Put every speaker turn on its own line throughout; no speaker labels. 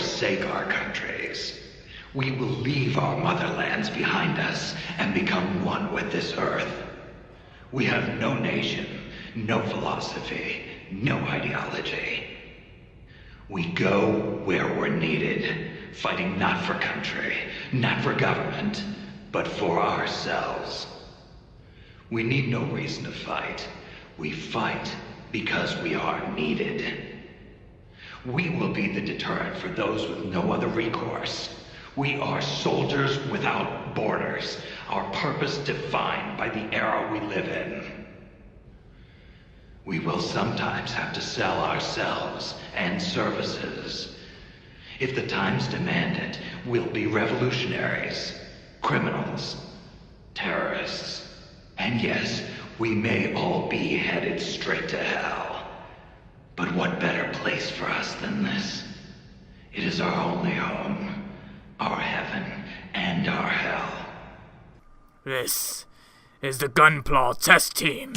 forsake our countries. We will leave our motherlands behind us and become one with this earth. We have no nation, no philosophy, no ideology. We go where we're needed, fighting not for country, not for government, but for ourselves. We need no reason to fight. We fight because we are needed. We will be the deterrent for those with no other recourse. We are soldiers without borders, our purpose defined by the era we live in. We will sometimes have to sell ourselves and services. If the times demand it, we'll be revolutionaries, criminals, terrorists, and yes, we may all be headed straight to hell. But what better place for us than this? It is our only home, our heaven, and our hell.
This is the Gunpla Test Team.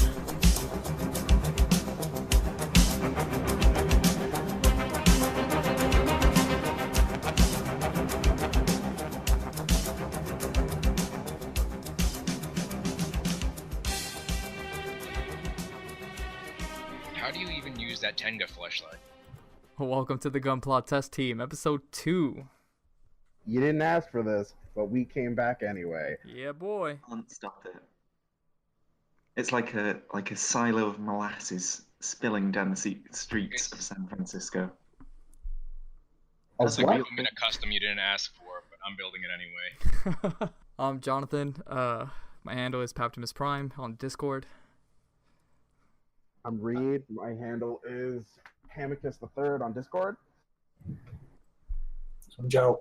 How do you even use that Tenga flashlight?
Welcome to the Gunpla Test Team, episode 2.
You didn't ask for this, but we came back anyway.
Yeah, boy.
Can't stop it. It's like a silo of molasses spilling down the streets of San Francisco.
That's
It's like
what?
a minute custom you didn't ask for, but I'm building it anyway.
I'm Jonathan. My handle is Paptimus Prime on Discord.
I'm Reed. My handle is Hamicus III on Discord.
I'm Joe.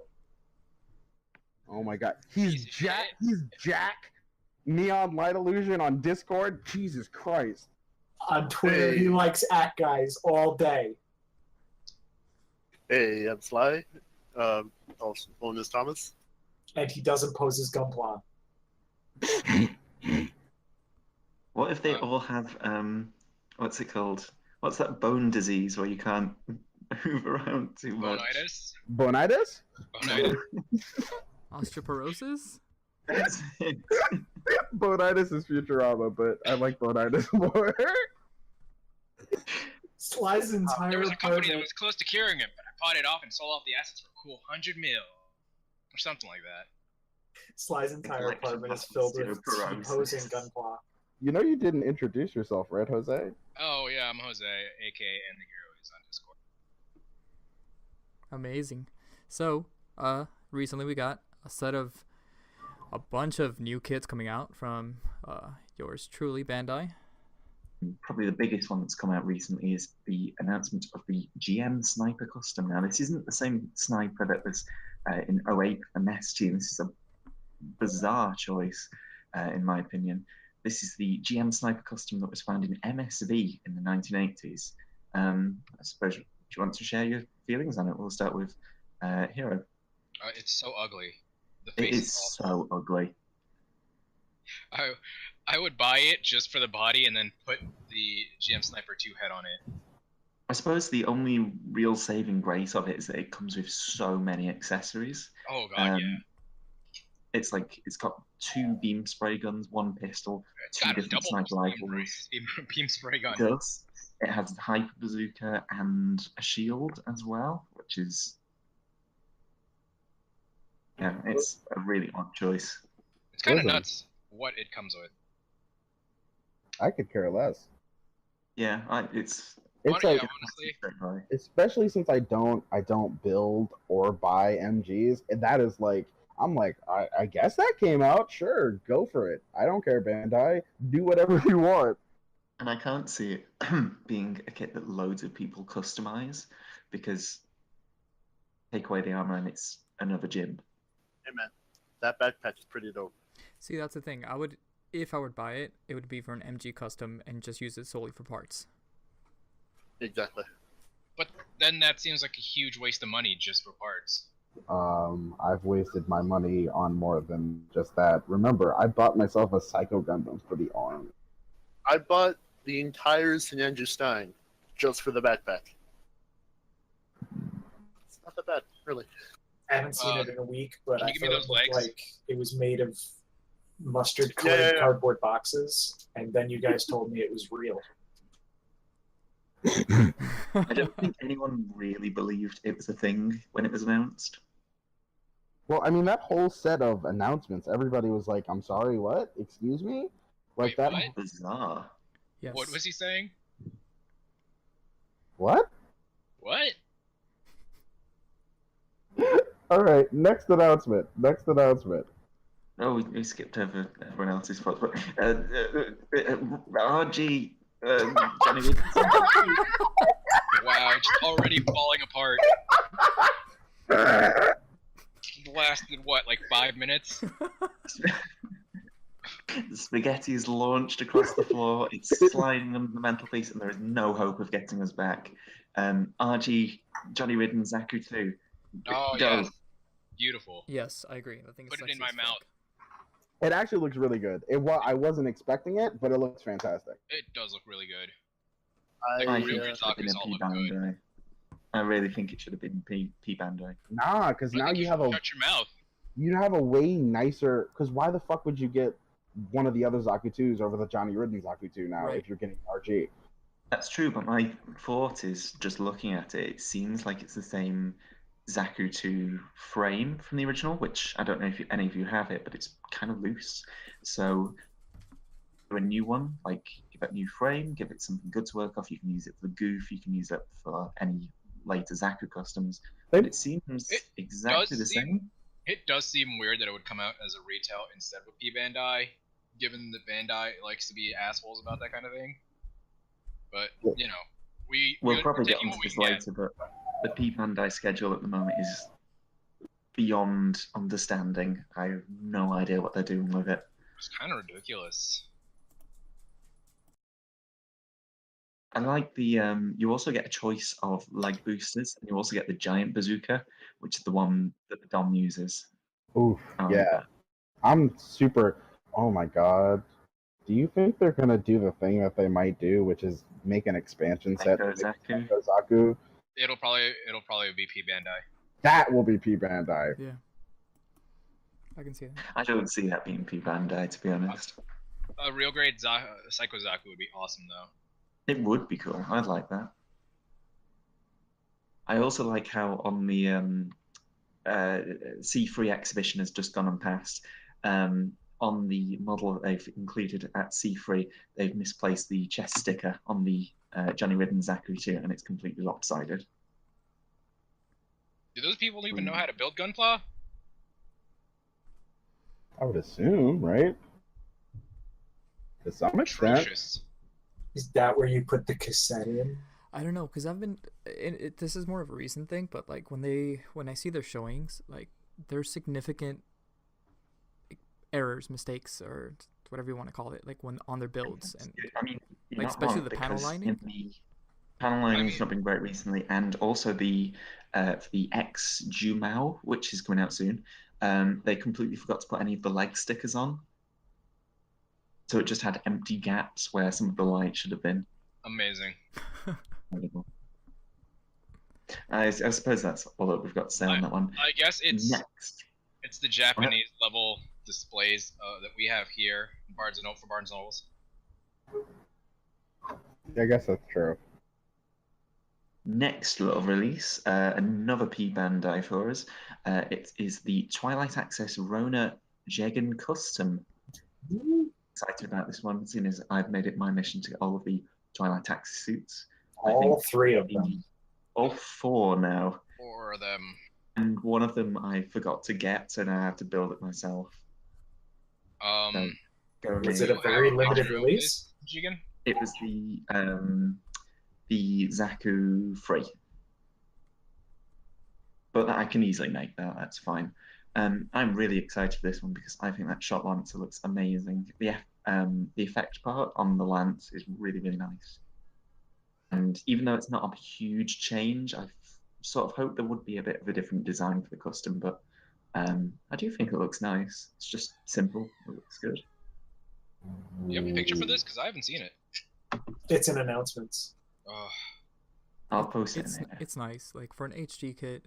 Oh my god. He's Jack. Neon Light Illusion on Discord. Jesus Christ.
On Twitter, he likes guys all day.
Hey, I'm Sly. Also known as Thomas.
And he doesn't pose as Gunpla.
What if they all have what's it called? What's that bone disease where you can't move around too much?
Bonitis?
Bonitis?
Bonitis?
Osteoporosis?
That's it.
Bonitis is Futurama, but I like Bonitis more.
Sly's entire
There was a company that
apartment.
was close to curing it, but I bought it off and sold off the assets for a cool 100 mil. Or something like that.
Sly's entire
Like
apartment is filled with
osteoporosis.
posing Gunpla.
You know you didn't introduce yourself, right, Jose?
Oh yeah, I'm Jose, aka and the Hero is on Discord.
Amazing. So, recently we got a bunch of new kits coming out from yours truly, Bandai.
Probably the biggest one that's come out recently is the announcement of the GM Sniper Custom. Now, this isn't the same sniper that was in 08 for Nest Team. This is a bizarre choice, in my opinion. This is the GM Sniper Custom that was found in MSV in the 1980s. I suppose, do you want to share your feelings on it? We'll start with Hero.
It's so ugly. The
It
face
is so ugly.
I would buy it just for the body and then put the GM Sniper 2 head on it.
I suppose the only real saving grace of it is that it comes with so many accessories.
Oh god, yeah.
It's like it's got 2 beam spray guns, 1 pistol,
It's
2
got a
different
double
sniper rifles.
beam spray gun.
It does. It has a hyper bazooka and a shield as well, which is it's a really odd choice.
It's kind of
Listen.
nuts what it comes with.
I could care less.
Yeah, it's
It's
Yeah,
like,
honestly,
especially since I don't build or buy MGs, and that is like, I'm like, I guess that came out. Sure, go for it. I don't care, Bandai. Do whatever you want.
and I can't see it being a kit that loads of people customize because take away the armor and it's another gym.
Hey man, that backpack is pretty dope.
See, that's the thing. If I would buy it, it would be for an MG custom and just use it solely for parts.
Exactly.
but then that seems like a huge waste of money just for parts.
I've wasted my money on more than just that. Remember, I bought myself a Psycho Gundam for the arm.
I bought the entire Senju Stein just for the backpack. It's not that bad, really.
I haven't seen it in a week, but
can
I
you give me
thought
those
it looked
legs?
like it was made of mustard-colored
Yeah.
cardboard boxes, and then you guys told me it was real.
I don't think anyone really believed it was a thing when it was announced.
Well, I mean, that whole set of announcements, everybody was like, "I'm sorry, what? Excuse me?" Like
Wait,
that.
what?
Bizarre.
Yes.
What was he saying?
What?
What?
All right, next announcement.
Oh, we skipped over everyone else's thoughts, but RG, Johnny Wilkinson.
Wow, just already falling apart. Lasted what, like 5 minutes?
The spaghetti is launched across the floor. It's sliding under the mantelpiece, and there is no hope of getting us back. RG, Johnny Ridden, Zaku 2.
Oh
Go.
yes, beautiful.
Yes, I agree. I think it's
Put it in
sexy
my
as
mouth.
fuck.
It actually looks really good. I wasn't expecting it, but it looks fantastic.
It does look really good.
I
Real
think
good
it should have been
Zaku's
a
all
P
look good.
Bandai. I really think it should have been P Bandai.
Nah, because
I
now
think
you have
should
a
shut your mouth.
way nicer. Because why the fuck would you get one of the other Zaku 2s over the Johnny Ridden Zaku 2 now
Right.
if you're getting RG?
That's true, but my thought is just looking at it, it seems like it's the same Zaku 2 frame from the original, which I don't know if any of you have it, but it's kind of loose. So for a new one, like give it a new frame, give it something good to work off. You can use it for the goof, you can use it for any later Zaku customs. But it seems exactly the same.
It does seem weird that it would come out as a retail instead of a P Bandai, given that Bandai likes to be assholes about that kind of thing. But you know,
We'll probably get
taking
onto
what we
this
can get.
later, but the P Bandai schedule at the moment is beyond understanding. I have no idea what they're doing with it.
It's kind of ridiculous.
I like the you also get a choice of leg boosters, and you also get the giant bazooka, which is the one that the Dom uses.
Oof, yeah. I'm super. Oh my god. Do you think they're gonna do the thing that they might do, which is make an expansion set
Echo
with
Zaku.
Echo Zaku?
It'll probably be P Bandai.
That will be P Bandai.
Yeah. I can see that.
I don't see that being P Bandai, to be honest.
A real grade Psycho Zaku would be awesome though.
It would be cool. I'd like that. I also like how on the C3 exhibition has just gone and passed. On the model that they've included at C3, they've misplaced the chest sticker on the Johnny Ridden Zaku 2, and it's completely lopsided.
Do those people even know how to build Gunpla?
I would assume, right? To some extent.
Atrocious.
Is that where you put the cassette in?
I don't know, because I've been. This is more of a recent thing, but like when I see their showings, like there's significant errors, mistakes, or whatever you want to call it, like when on their builds, and
I mean, you're
like
not
especially
wrong,
the panel
because
lining.
in the panel lining's not been great recently, and also the for the X Jumao, which is coming out soon, they completely forgot to put any of the leg stickers on. So it just had empty gaps where some of the light should have been.
Amazing.
I suppose that's all that we've got to say on that one.
I guess
Next.
it's the Japanese level displays that we have here in Barnes and Noble for Barnes and Nobles.
I guess that's true.
Next little release, another P Bandai for us. It is the Twilight Access Rona Jegan Custom. Excited about this one, seeing as I've made it my mission to get all of the Twilight Access suits.
All three of them.
All four now.
4 of them.
And one of them I forgot to get, so now I have to build it myself.
Was it a very limited release?
Jigen?
It was the Zaku 3. But I can easily make that, that's fine. I'm really excited for this one because I think that shot lancer looks amazing. The effect part on the lance is really, really nice. And even though it's not a huge change, I sort of hoped there would be a bit of a different design for the custom, but I do think it looks nice. It's just simple, it looks good.
Do you have a picture for this? Because I haven't seen it.
It's in announcements.
Oh.
I'll post it
It's
in there.
it's nice. Like for an HG kit,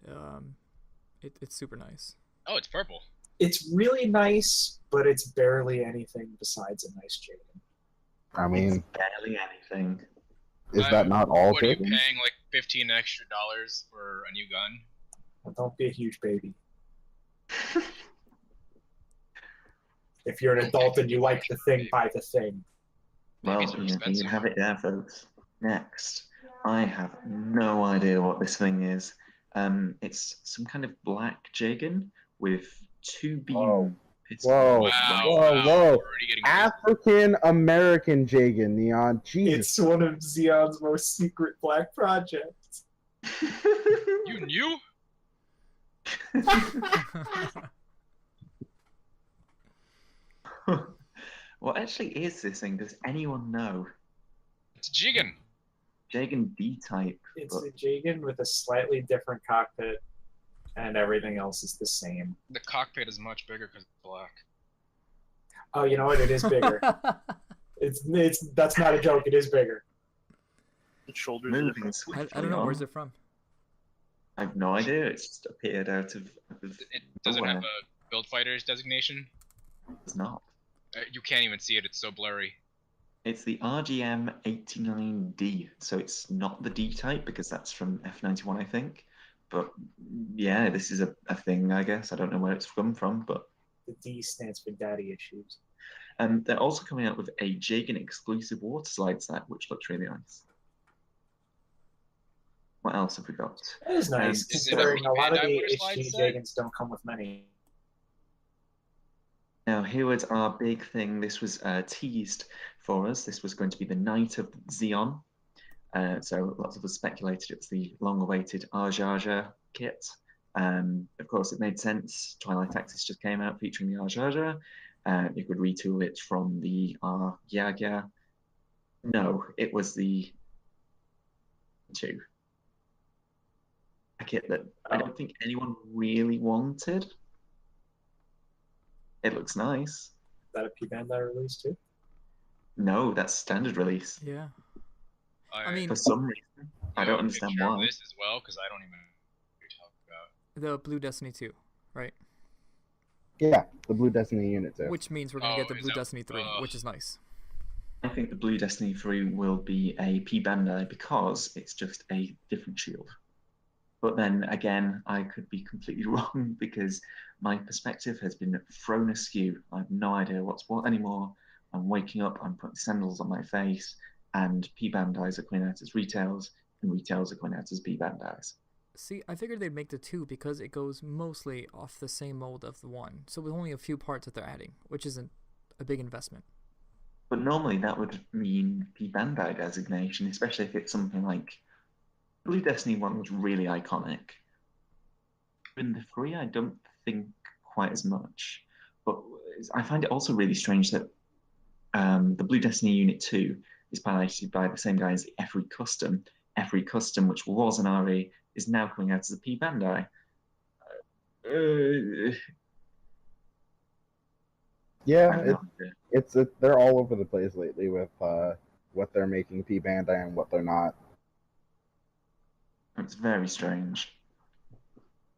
it's super nice.
Oh, it's purple.
It's really nice, but it's barely anything besides a nice Jaden.
I mean,
It's barely anything.
is that not all
What are you
Jadens?
paying, like $15 extra for a new gun?
But don't be a huge baby. If you're an adult and you like the thing, buy the thing.
Well,
Babies are
you
expensive.
have it there, folks. Next, I have no idea what this thing is. It's some kind of black Jagan with two beam
Whoa.
pistols.
Whoa.
Wow,
Whoa,
wow,
whoa.
we're already getting
African American Jagan, Neon. Jesus.
It's one of Xeon's most secret black projects.
You knew?
What actually is this thing? Does anyone know?
It's Jigen.
Jagan D-type.
It's
but
a Jagan with a slightly different cockpit, and everything else is the same.
The cockpit is much bigger because it's black.
Oh, you know what? It is bigger. That's not a joke. It is bigger.
The shoulders are
moving
different.
swiftly
I don't know.
on.
Where's it from?
I have no idea. It's just appeared out of
It doesn't have a build fighters designation.
It's not.
You can't even see it. It's so blurry.
It's the RGM 89D, so it's not the D type because that's from F91, I think. But yeah, this is a thing, I guess. I don't know where it's from, but
The D stands for daddy issues.
they're also coming out with a Jagan exclusive water slide set, which looks really nice. What else have we got?
It is nice,
Is it a
considering a lot of
Bandai
the
water slide
HG
set?
Jagans don't come with many.
Now, here was our big thing. This was teased for us. This was going to be the night of Xeon. So lots of us speculated it was the long-awaited Arjaja kit. Of course, it made sense. Twilight Axis just came out featuring the Arjaja. You could retool it from the Argyaga. No, it was the 2. A kit that I don't think anyone really wanted. It looks nice.
Is that a P Bandai release too?
No, that's standard release.
Yeah. I mean,
For some reason, I don't
have a
understand
picture of
why.
this as well, because I don't even know what you're talking about.
the Blue Destiny 2, right?
Yeah, the Blue Destiny unit too.
Which means we're gonna
Oh,
get the
is
Blue
that-
Destiny 3, which is nice.
I think the Blue Destiny 3 will be a P Bandai because it's just a different shield. But then again, I could be completely wrong because my perspective has been thrown askew. I have no idea what's what anymore. I'm waking up, I'm putting sandals on my face, and P Bandais are coming out as retails, and retails are coming out as P Bandais.
See, I figured they'd make the 2 because it goes mostly off the same mold of the 1. So with only a few parts that they're adding, which isn't a big investment.
But normally that would mean P Bandai designation, especially if it's something like Blue Destiny 1 was really iconic. In the 3, I don't think quite as much. But I find it also really strange that the Blue Destiny Unit 2 is piloted by the same guy as the F3 Custom. F3 Custom, which was an RE, is now coming out as a P Bandai.
Yeah, they're all over the place lately with what they're making P Bandai and what they're not.
It's very strange.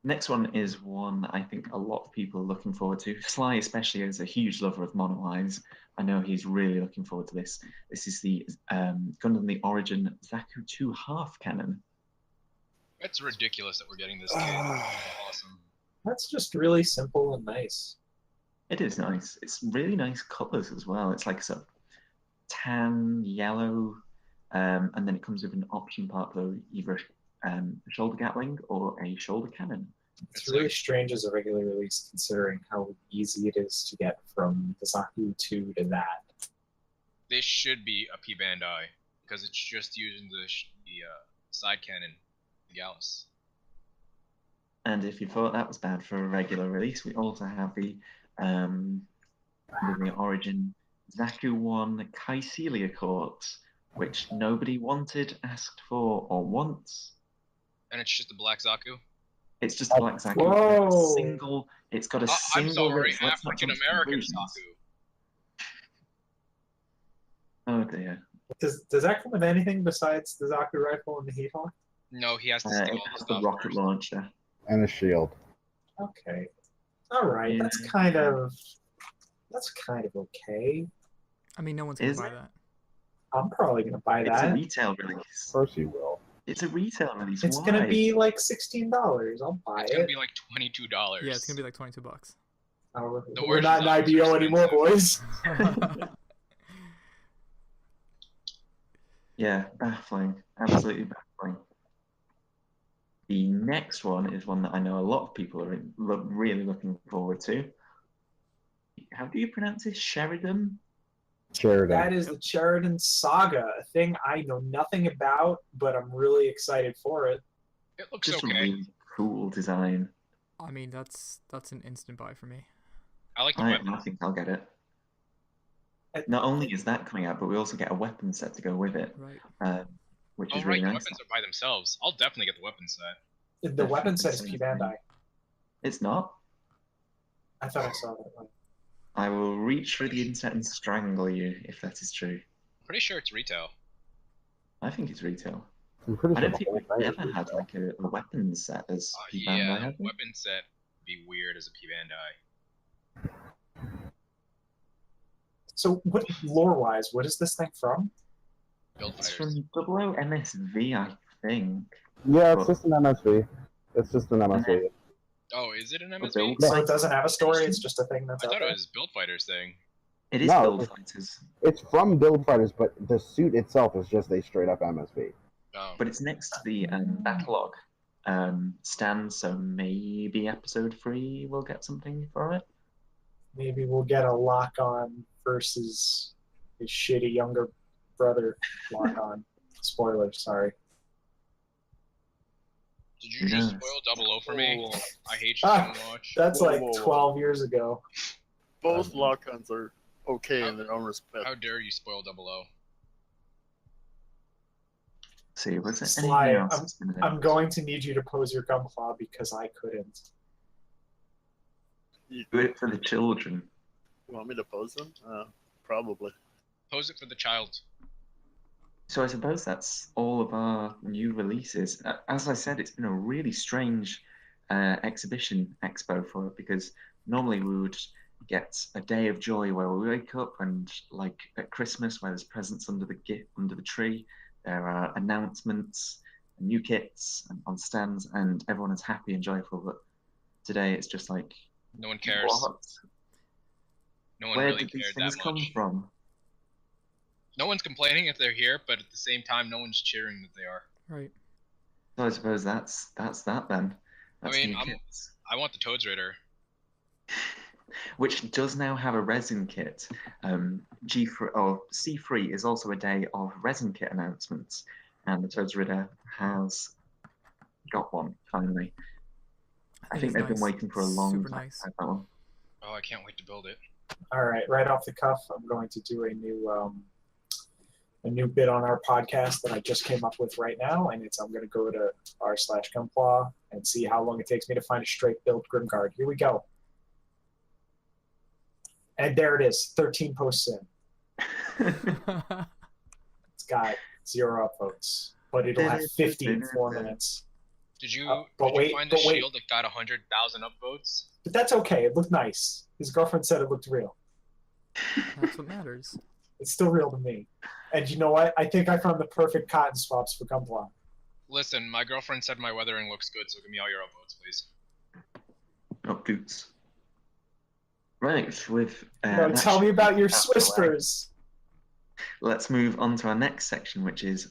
Next one is one I think a lot of people are looking forward to. Sly, especially, is a huge lover of Mono Eyes. I know he's really looking forward to this. This is the Gundam the Origin Zaku 2 half cannon.
It's ridiculous that we're getting this kit. Awesome.
That's just really simple and nice.
It is nice. It's really nice colors as well. It's like a tan, yellow, and then it comes with an option part though, either a shoulder gatling or a shoulder cannon.
It's really strange as a regular release, considering how easy it is to get from the Zaku 2 to that.
This should be a P Bandai because it's just using the side cannon, the Gallus.
And if you thought that was bad for a regular release, we also have the Origin Zaku 1 Kycelia Court, which nobody wanted, asked for, or wants.
And it's just a black Zaku?
It's just a black Zaku.
Whoa.
It's got a
I'm
single.
sorry,
Let's not
African
jump to
American
conclusions.
Zaku.
Oh dear.
Does that come with anything besides the Zaku rifle and the Heat Hawk?
No, he has to steal
It
all the
has the
stuff
rocket
first.
launcher.
And a shield.
Okay. All right.
Yeah.
That's kind of okay.
I mean, no one's gonna
Is
buy
it?
that.
I'm probably gonna buy
It's a
that.
retail release.
Of course you will.
It's a retail release.
It's
Why?
gonna be like $16. I'll buy
It's gonna
it.
be like $22.
Yeah, it's gonna be like $22.
Oh,
The
we're not in
versions are
IBO anymore,
expensive.
boys.
Yeah, baffling. Absolutely baffling. The next one is one that I know a lot of people are really looking forward to. How do you pronounce this? Sheridan?
Sheridan.
That is the Sheridan Saga, a thing I know nothing about, but I'm really excited for it.
It looks
Just a
okay.
really cool design.
I mean, that's an instant buy for me.
I like the
I
weapons.
think I'll get it. Not only is that coming out, but we also get a weapon set to go with it,
Right.
which
Oh
is
right,
really
the
nice.
weapons are by themselves. I'll definitely get the weapon set.
The weapon set is P Bandai.
It's not.
I thought I saw that one.
I will reach through the internet and strangle you if that is true.
Pretty sure it's retail.
I think it's retail.
I'm pretty
I
sure
don't
the
think
whole
we've
thing is
ever had
retail.
like a weapons set as P Bandai,
Yeah,
have we?
weapon set would be weird as a P Bandai.
So, what lore-wise, what is this thing from?
Build
It's
fighters.
from Double MSV, I think.
Yeah, it's just an MSV. It's just an MSV.
Oh, is it an
Build
MSV?
So
Fighters
it doesn't have a story. It's just a thing
I
that's out
thought it
there.
was Build Fighters thing.
It is
No,
Build
it's-
Fighters,
It's from Build Fighters, but the suit itself is just a straight up MSV.
Oh.
but it's next to the Battlelog stand, so maybe episode 3 will get something for it.
Maybe we'll get a lock-on versus his shitty younger brother lock-on. Spoilers, sorry.
Did you just
Yes.
spoil Double O for me?
Whoa.
I hate you so much.
That's
Whoa,
like
whoa, whoa.
12 years ago.
Both lock-ons are okay in their own respect.
How dare you spoil Double O?
See, was there
Sly,
anything else that's been
I'm
announced?
going to need you to pose your Gunpla because I couldn't.
You
Do it for the children.
want me to pose them? Probably.
Pose it for the child.
So I suppose that's all of our new releases. As I said, it's been a really strange exhibition expo for it because normally we would get a day of joy where we wake up and like at Christmas where there's presents under the tree, there are announcements, new kits on stands, and everyone is happy and joyful. But today it's just like,
No one cares.
what?
No one
Where
really
did these
cared
things
that
come
much.
from?
No one's complaining if they're here, but at the same time, no one's cheering that they are.
Right.
So I suppose that's that then. That's
mean,
new
I'm-
kits.
I want the Toads Raider.
Which does now have a resin kit. C3 is also a day of resin kit announcements, and the Toads Ridder has got one finally. I think
it's
they've been
nice.
waiting for a long
Super
time
nice.
to have that one.
Oh, I can't wait to build it.
All right, right off the cuff, I'm going to do a new bit on our podcast that I just came up with right now, and it's I'm going to go to r/Gunpla and see how long it takes me to find a straight build Grimguard. Here we go. And there it is, 13 posts in. It's got 0 upvotes, but it'll have 50 in 4 minutes.
Did you,
but
did
wait,
you find the
but wait.
shield that got 100,000 upvotes?
But that's okay. It looked nice. His girlfriend said it looked real.
That's what matters.
It's still real to me. And you know what? I think I found the perfect cotton swaps for Gunpla.
Listen, my girlfriend said my weathering looks good, so give me all your upvotes, please.
Oh, goots. Right, with
No,
that
tell me about your
out of the way,
Swispers.
let's move on to our next section, which is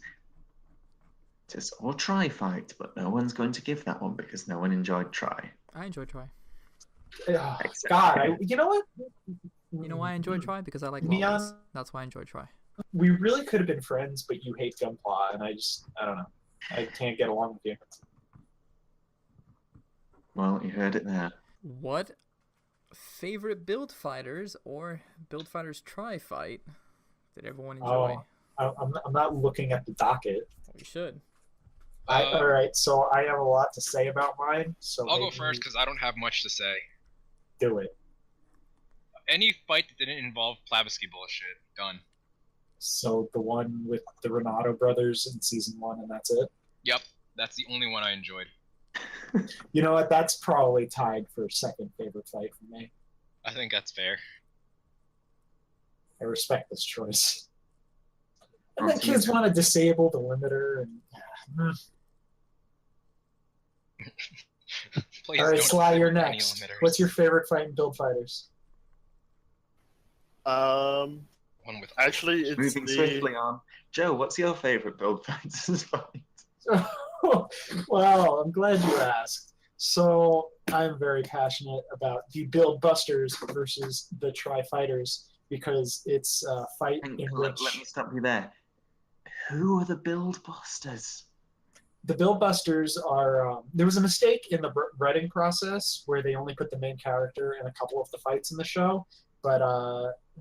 just or try fight, but no one's going to give that one because no one enjoyed try.
I enjoy Try.
Ugh,
Except
God, you know what?
You know why I enjoy Try? Because I like
Neon-
levels. That's why I enjoy Try.
We really could have been friends, but you hate Gunpla, and I don't know. I can't get along with you.
Well, you heard it there.
What favorite build fighters or build fighters Try fight did everyone enjoy?
I'm not looking at the docket.
We should.
All right, so I have a lot to say about mine. So
I'll go
maybe
first because I don't have much to say.
do it.
Any fight that didn't involve Plavsky bullshit, done.
So the one with the Renato brothers in season 1, and that's it.
Yep. That's the only one I enjoyed.
You know what? That's probably tied for second favorite fight for me.
I think that's fair.
I respect this choice. And then
Awesome.
kids want to disable the limiter. And
Please
all right,
don't
Sly, you're
disable any
next.
limiters.
What's your favorite fight in Build Fighters?
One with
Actually, it's
Moving
the
swiftly on. Joe, what's your favourite Build Fighters fight?
Well, I'm glad you asked. So I'm very passionate about the Build Busters versus the Tri Fighters because it's a fight
Hang-
in
let,
which
let me stop you there. Who are the Build Busters?
the Build Busters are. There was a mistake in the writing process where they only put the main character in a couple of the fights in the show, but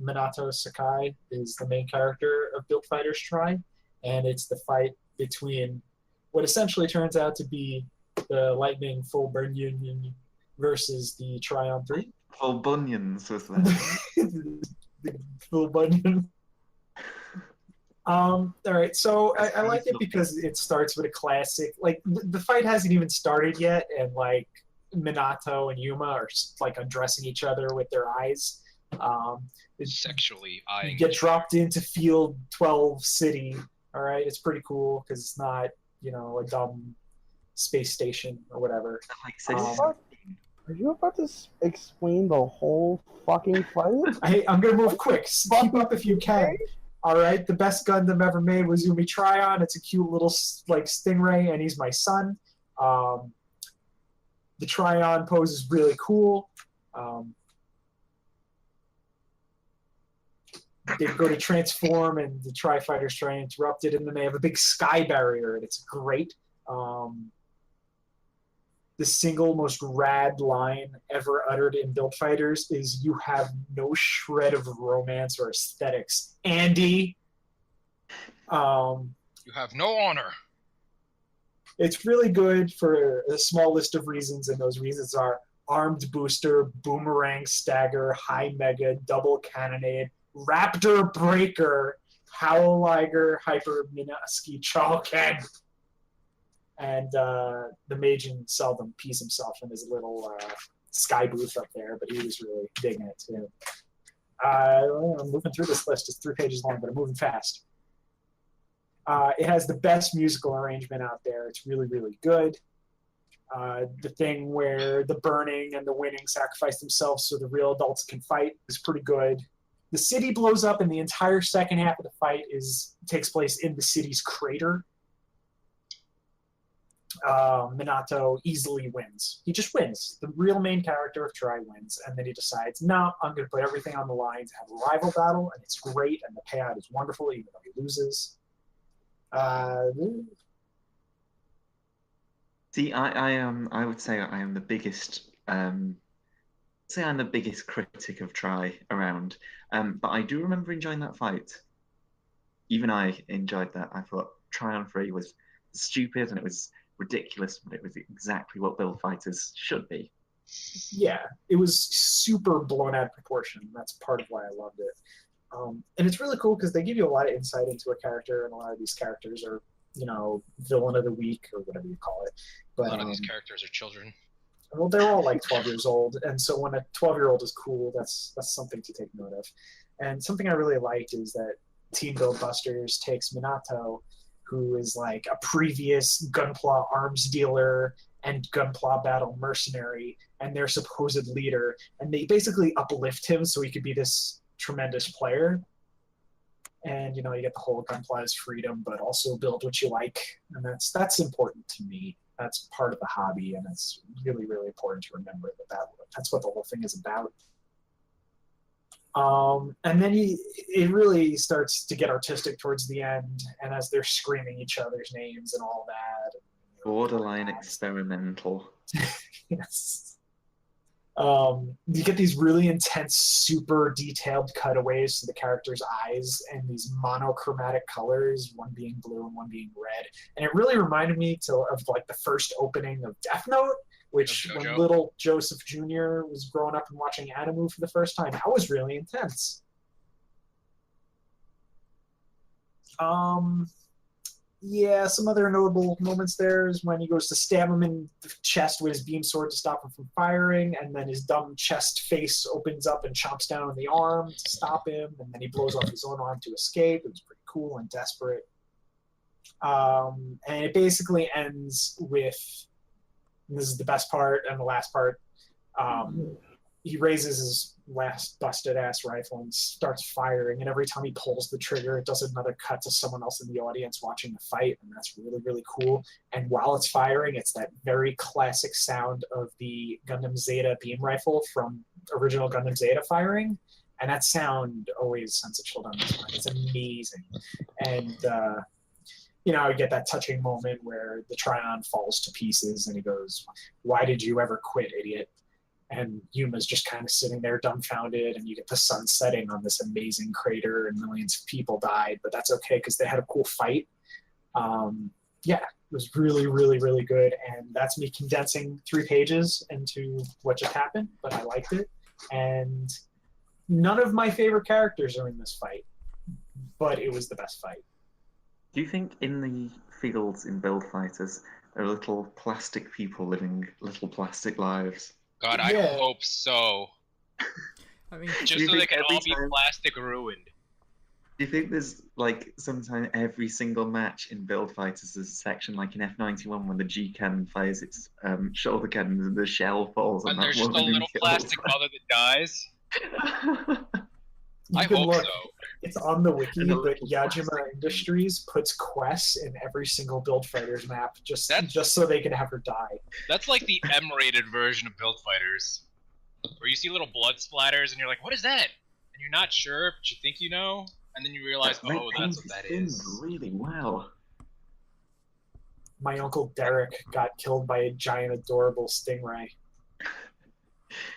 Minato Sakai is the main character of Build Fighters Tri, and it's the fight between what essentially turns out to be the Lightning Full Burn Union versus the Tryon 3.
Full Bunions was that?
The Full Bunyan. All right, so I like it because it starts with a classic. Like the fight hasn't even started yet, and like Minato and Yuma are like undressing each other with their eyes.
Sexually eyeing.
You get dropped into Field 12 City. All right, it's pretty cool because it's not a dumb space station or whatever.
Like, say,
Are you about to explain the whole fucking fight?
I'm gonna move quick. Keep up if you can. All right, the best Gundam ever made was Yumi Tryon. It's a cute little like stingray, and he's my son. The Tryon pose is really cool. They go to transform, and the Tri Fighters try and interrupt it, and then they have a big sky barrier, and it's great. The single most rad line ever uttered in Build Fighters is "You have no shred of romance or aesthetics, Andy."
You have no honor.
It's really good for a small list of reasons, and those reasons are Armed Booster, Boomerang Stagger, High Mega, Double Cannonade, Raptor Breaker, Howl Liger, Hyper Minaski, Chalken. And the Majin seldom pees himself in his little sky booth up there, but he was really digging it too. I'm moving through this list. It's 3 pages long, but I'm moving fast. It has the best musical arrangement out there. It's really, really good. The thing where the burning and the winning sacrifice themselves so the real adults can fight is pretty good. The city blows up, and the entire second half of the fight takes place in the city's crater. Minato easily wins. He just wins. The real main character of Tri wins, and then he decides, no, I'm going to put everything on the line to have a rival battle, and it's great, and the payout is wonderful, even though he loses.
See, I would say I am the biggest. Say I'm the biggest critic of Tri around. But I do remember enjoying that fight. Even I enjoyed that. I thought Tryon 3 was stupid and it was ridiculous, but it was exactly what Build Fighters should be.
Yeah, it was super blown out of proportion. That's part of why I loved it. And it's really cool because they give you a lot of insight into a character, and a lot of these characters are, villain of the week or whatever you call it. But
a lot of these characters are children.
Well, they're all like 12 years old, and so when a 12-year-old is cool, that's something to take note of. And something I really liked is that Team Build Busters takes Minato, who is like a previous Gunpla arms dealer and Gunpla battle mercenary, and their supposed leader, and they basically uplift him so he could be this tremendous player. And you get the whole Gunpla is freedom, but also build what you like, and that's important to me. That's part of the hobby, and it's really, really important to remember that's what the whole thing is about. And then it really starts to get artistic towards the end, and as they're screaming each other's names and all that.
Borderline experimental.
Yes. You get these really intense, super detailed cutaways to the characters' eyes and these monochromatic colors, one being blue and one being red. And it really reminded me of like the first opening of Death Note, which when little Joseph Jr. was growing up and watching anime for the first time, that was really intense. yeah, some other notable moments there is when he goes to stab him in the chest with his beam sword to stop him from firing, and then his dumb chest face opens up and chomps down on the arm to stop him, and then he blows off his own arm to escape. It was pretty cool and desperate. And it basically ends with, and this is the best part and the last part, he raises his last busted ass rifle and starts firing, and every time he pulls the trigger it does another cut to someone else in the audience watching the fight, and that's really, really cool. And while it's firing, it's that very classic sound of the Gundam Zeta beam rifle from original Gundam Zeta firing, and that sound always sends a chill down my spine. It's amazing. And you get that touching moment where the Tryon falls to pieces and he goes, "Why did you ever quit, idiot?" And Yuma's just kind of sitting there dumbfounded, and you get the sun setting on this amazing crater, and millions of people died, but that's okay because they had a cool fight. Yeah, it was really, really, really good, and that's me condensing 3 pages into what just happened, but I liked it. And none of my favorite characters are in this fight, but it was the best fight.
Do you think in the fields in Build Fighters there are little plastic people living little plastic lives?
God, I
Yeah.
hope so.
I mean,
Just
you
so they
think
can
every
all be
time-
plastic ruined.
Do you think there's like sometime every single match in Build Fighters there's a section like in F91 when the G cannon fires its shoulder cannon and the shell falls on
And
that
there's just a
woman who
little
kills
plastic mother that dies.
You
I
can
hope
look.
so.
It's on the wiki,
And a
but
little
Yajima
plastic
Industries puts quests in every single Build Fighters map just
That's-
so they can have her die.
That's like the M-rated version of Build Fighters, where you see little blood splatters and you're like, "What is that?" And you're not sure, but you think you know, and then you realize,
Red
"Oh,
paint
that's what that
done
is."
really well.
My uncle Derek got killed by a giant, adorable stingray.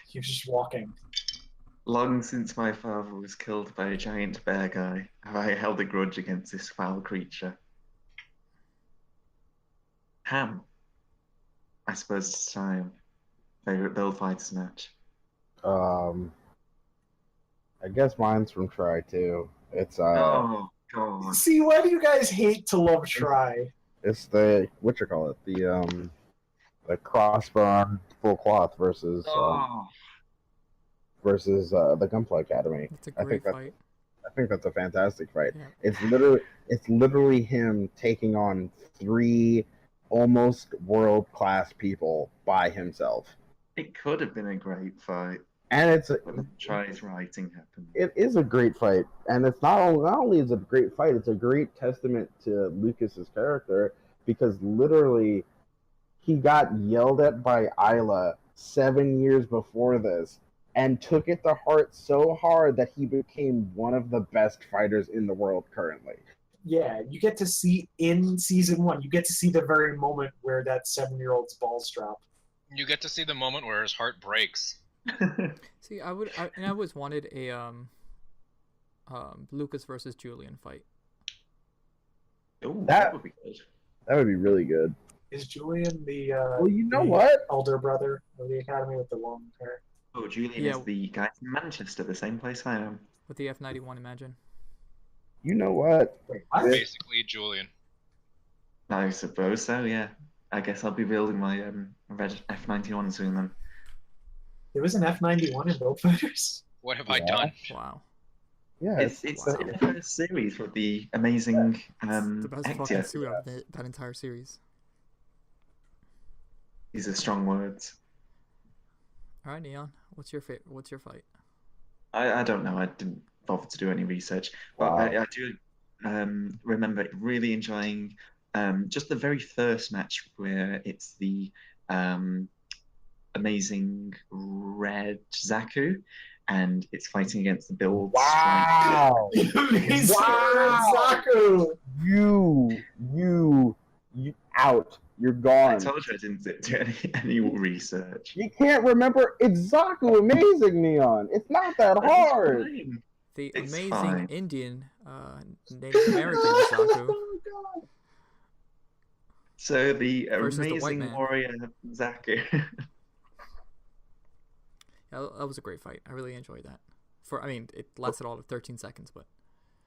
He was just walking.
Long since my father was killed by a giant bear guy, have I held a grudge against this foul creature. Ham. I suppose it's time. Favorite Build Fighters match.
I guess mine's from Try too. It's
Oh god.
See, why do you guys hate to love Try?
it's the the crossbar full cloth versus
Oh.
the Gunpla Academy.
it's a
I
great
think
fight.
I think that's a fantastic fight.
Yeah.
It's literally him taking on 3 almost world class people by himself,
It could have been a great fight,
and
but then Try's writing happened.
it is a great fight, and it's not only is it a great fight, it's a great testament to Lucas's character, because literally he got yelled at by Isla 7 years before this and took it to heart so hard that he became one of the best fighters in the world currently.
Yeah, you get to see in season 1, you get to see the very moment where that 7-year-old's balls drop.
You get to see the moment where his heart breaks.
See, I always wanted a Lucas versus Julian fight.
Ooh,
That-
would be good.
That would be really good.
Is Julian the
Well, you know
the
what?
elder brother of the Academy with the long hair?
Oh, Julian
Yeah.
is the guy from Manchester, the same place I am.
With the F91, imagine.
You know what?
Wait, what?
Basically, Julian.
I suppose so, yeah. I guess I'll be building my red F91 soon then.
There was an F91 in Build Fighters?
What have I
Yeah.
done?
Wow.
Yeah,
It's
wow.
in the first series with the amazing
It's the best fucking
actor.
suit of that entire series.
These are strong words.
All right, Neon, what's your fight?
I don't know. I didn't bother to do any research, but
Wow.
I do remember really enjoying just the very first match where it's the amazing red Zaku, and it's fighting against the Build
Wow!
Amazing
Wow!
Zaku!
You out. You're
I
gone.
told you I didn't do any research.
You can't remember. It's Zaku Amazing Neon. It's not that
That's
hard.
fine.
The
It's
amazing
fine.
Indian Native American Zaku.
Oh, God.
So the
Versus the white
amazing
man.
warrior Zaku.
Yeah, that was a great fight. I really enjoyed that. It lasted all of 13 seconds, but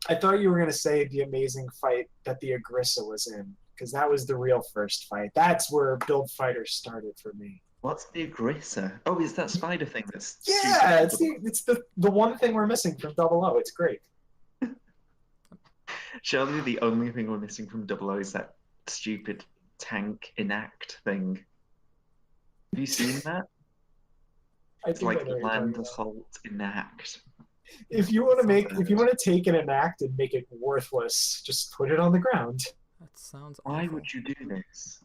I thought you were going to say the amazing fight that the Agrissa was in, because that was the real first fight. That's where Build Fighters started for me.
What's the aggressor? Oh, is that spider thing that's
Yeah,
super
it's the one thing we're missing from Double O. It's great.
Surely the only thing we're missing from Double O is that stupid tank enact thing. Have you seen that?
I
It's
think I
like
know what you're
land
talking about.
assault enact.
If you want to
Sounds
if you want to take an enact and make it worthless, just put it on the ground.
That sounds
Why
awful.
would you do this?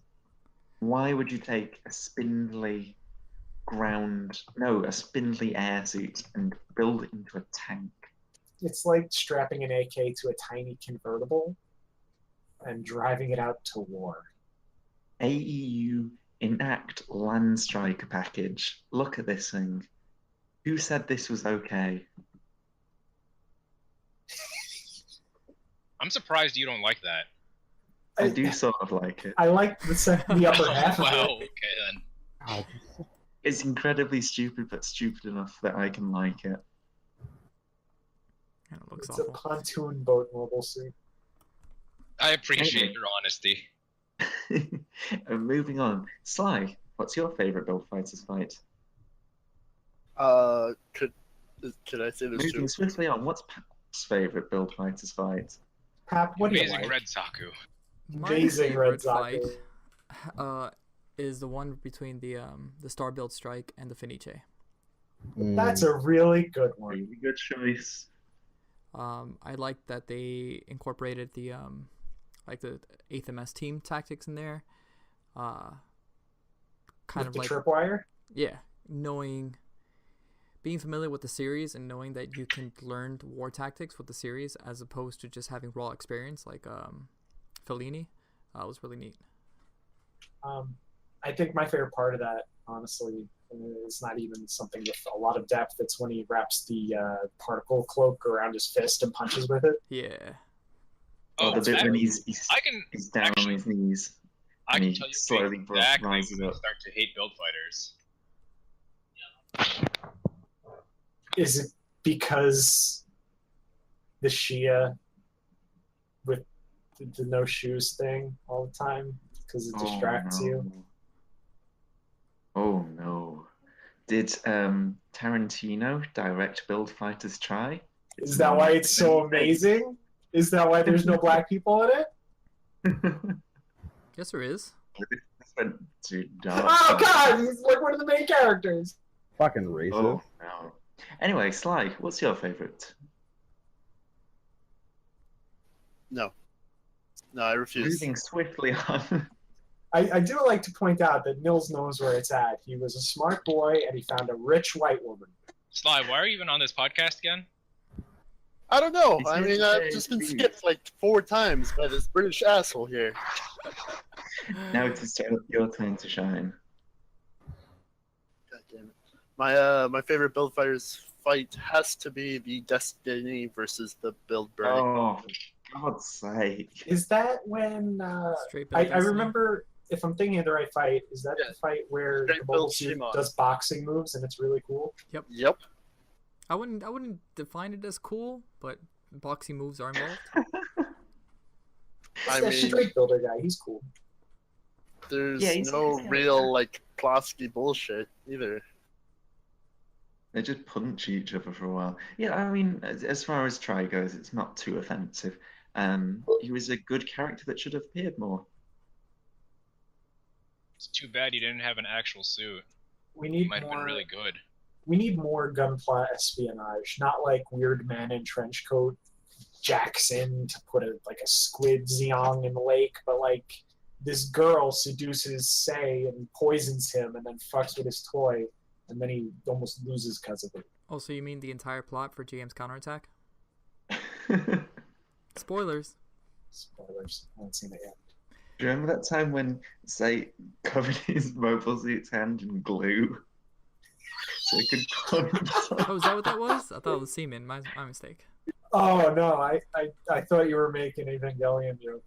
Why would you take a spindly a spindly air suit and build it into a tank?
It's like strapping an AK to a tiny convertible and driving it out to war.
AEU enact land striker package. Look at this thing. Who said this was okay?
I'm surprised you don't like that.
I do sort of like it.
I like the upper half of
Wow,
it.
okay then.
God.
It's incredibly stupid, but stupid enough that I can like it.
Yeah, it looks
It's a
awful.
pontoon boat mobile suit.
I appreciate
Anyway.
your honesty.
And moving on, Sly, what's your favorite Build Fighters fight?
Could I say this
Moving
too?
swiftly on, what's Pat's favorite Build Fighters fight?
Pap, what do you
Amazing
like?
Red Zaku.
My
Amazing Red
favorite fight
Zaku.
is the one between the Star Build Strike and the Finiche.
That's a really good one.
Really good choice.
I like that they incorporated the like the 8th MS team tactics in there. Kind
With
of
the
like
tripwire.
yeah, being familiar with the series and knowing that you can learn war tactics with the series as opposed to just having raw experience like Fellini was really neat.
I think my favorite part of that, honestly, is not even something with a lot of depth. It's when he wraps the particle cloak around his fist and punches with it.
Yeah.
Oh, the bit
that-
when he's
I can
he's down
actually-
on his knees.
I
and
can
he
tell you
slowly
exactly
rises
when
up.
you start to hate Build Fighters.
Is it because the Shia with the no shoes thing all the time? Because it distracts you?
Oh no. Did Tarantino direct Build Fighters Try?
Is that why it's so amazing? Is that why there's no black people in it?
Yes, there is.
This went to dark
Oh
side.
god, he's like one of the main characters.
Fucking racist.
Oh no. Anyway, Sly, what's your favorite?
No, I refuse.
Moving swiftly on.
I do like to point out that Nils knows where it's at. He was a smart boy and he found a rich white woman.
Sly, why are you even on this podcast again?
I don't know.
It's
I
his
mean, I've
day,
just been
please.
skipped like 4 times by this British asshole here.
Now it's your turn to shine.
God damn it. My favorite Build Fighters fight has to be the Destiny versus the Build Burning.
Oh, for God's sake.
Is that when
Straight
I
Build Destiny.
remember, if I'm thinking of the right fight, is that
Yeah.
the fight where
Straight
the mobile
Build
suit
Shimon.
does boxing moves and it's really cool?
Yep.
I wouldn't define it as cool, but boxing moves are involved.
I
That
mean,
straight builder guy, he's cool.
there's
Yeah, he's
no
got
real
that.
like Klosky bullshit either.
They just punch each other for a while. Yeah, I mean, as far as Try goes, it's not too offensive. He was a good character that should have appeared more.
It's too bad you didn't have an actual suit.
We
It
need
might have
more.
been really good.
We need more Gunpla espionage, not like weird man in trench coat jacks in to put a squid Zeong in the lake, but like this girl seduces Sei and poisons him and then fucks with his toy, and then he almost loses because of it.
Oh, so you mean the entire plot for GM's counterattack? Spoilers.
Spoilers. I haven't seen it yet.
Do you remember that time when, say, covered his mobile suit's hand in glue? So he could punch.
Oh, is that what that was? I thought it was semen. My mistake.
Oh no, I thought you were making an Evangelion joke.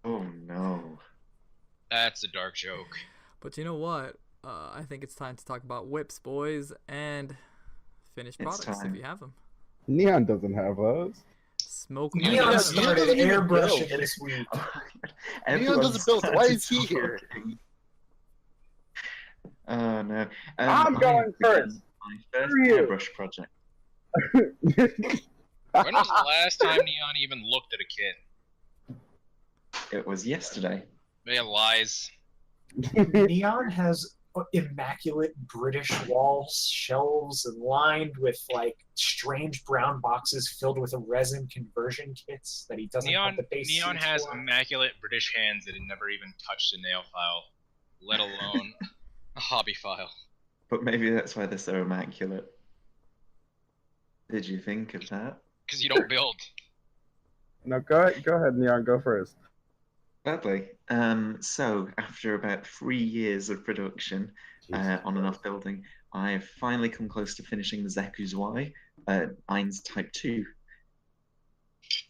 Oh no.
That's a dark joke.
But you know what? I think it's time to talk about whips, boys, and finished
It's
products
time.
if you have them.
Neon doesn't have those.
Smoke.
Neon
Neon
doesn't- Neon
started
doesn't even
airbrushing
build.
this week.
Neon doesn't build. Why is he
started
here?
talking. Oh no.
I'm
I
going
began
first.
my first
Screw you.
airbrush project.
When was the last time Neon even looked at a kit?
It was yesterday.
They lies.
Neon has immaculate British walls, shelves lined with like strange brown boxes filled with resin conversion kits that he doesn't have the base
Neon
seats
has
for.
immaculate British hands that had never even touched a nail file, let alone a hobby file.
But maybe that's why they're so immaculate. Did you think of that?
Because you don't build.
No, go ahead, Neon. Go first.
Gladly. So after about 3 years of production on and off building, I've finally come close to finishing the Zeku's Y, Ein's Type 2.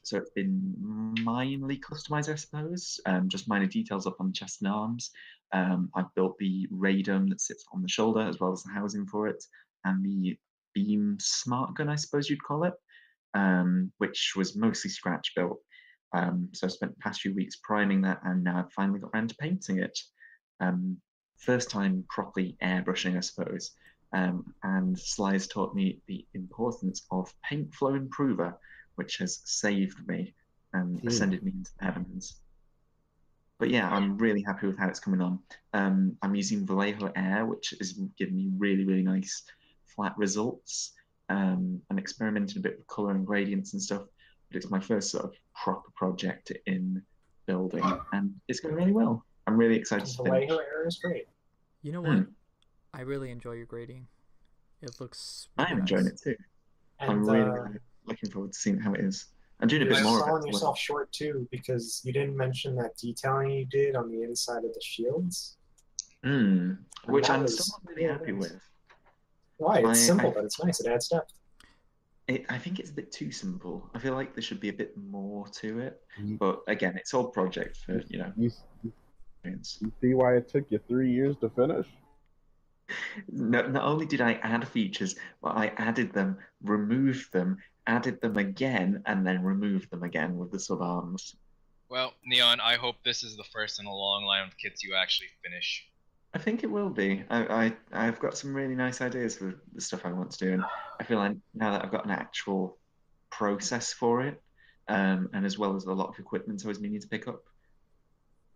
So it's been minorly customized, I suppose. Just minor details up on the chest and arms. I've built the radome that sits on the shoulder, as well as the housing for it, and the beam smart gun, I suppose you'd call it, which was mostly scratch built. So I spent the past few weeks priming that, and now I've finally got around to painting it. First time properly airbrushing, I suppose. And Sly's taught me the importance of paint flow improver, which has saved me and ascended me into the heavens. But yeah, I'm really happy with how it's coming on. I'm using Vallejo Air, which is giving me really, really nice flat results. I'm experimenting a bit with color and gradients and stuff. But it's my first sort of proper project in building, and it's going really well. I'm really excited to finish.
Vallejo Air is great.
You know what? I really enjoy your grading. It looks. Really
I'm enjoying
nice.
it too.
And
I'm really looking forward to seeing how it is. I'm doing a
you're
bit more of
selling
it.
yourself short too, because you didn't mention that detailing you did on the inside of the shields.
Which
that
I'm
was
still not really happy
nice.
with.
Why? It's simple,
I-
but it's nice. It adds depth.
I think it's a bit too simple. I feel like there should be a bit more to it.
You-
But again, it's all project for,
You
experience.
see why it took you 3 years to finish?
Not only did I add features, but I added them, removed them, added them again, and then removed them again with the sub arms.
Well, Neon, I hope this is the first in a long line of kits you actually finish.
I think it will be. I've got some really nice ideas for the stuff I want to do, and I feel like now that I've got an actual process for it, and as well as a lot of equipment I was meaning to pick up,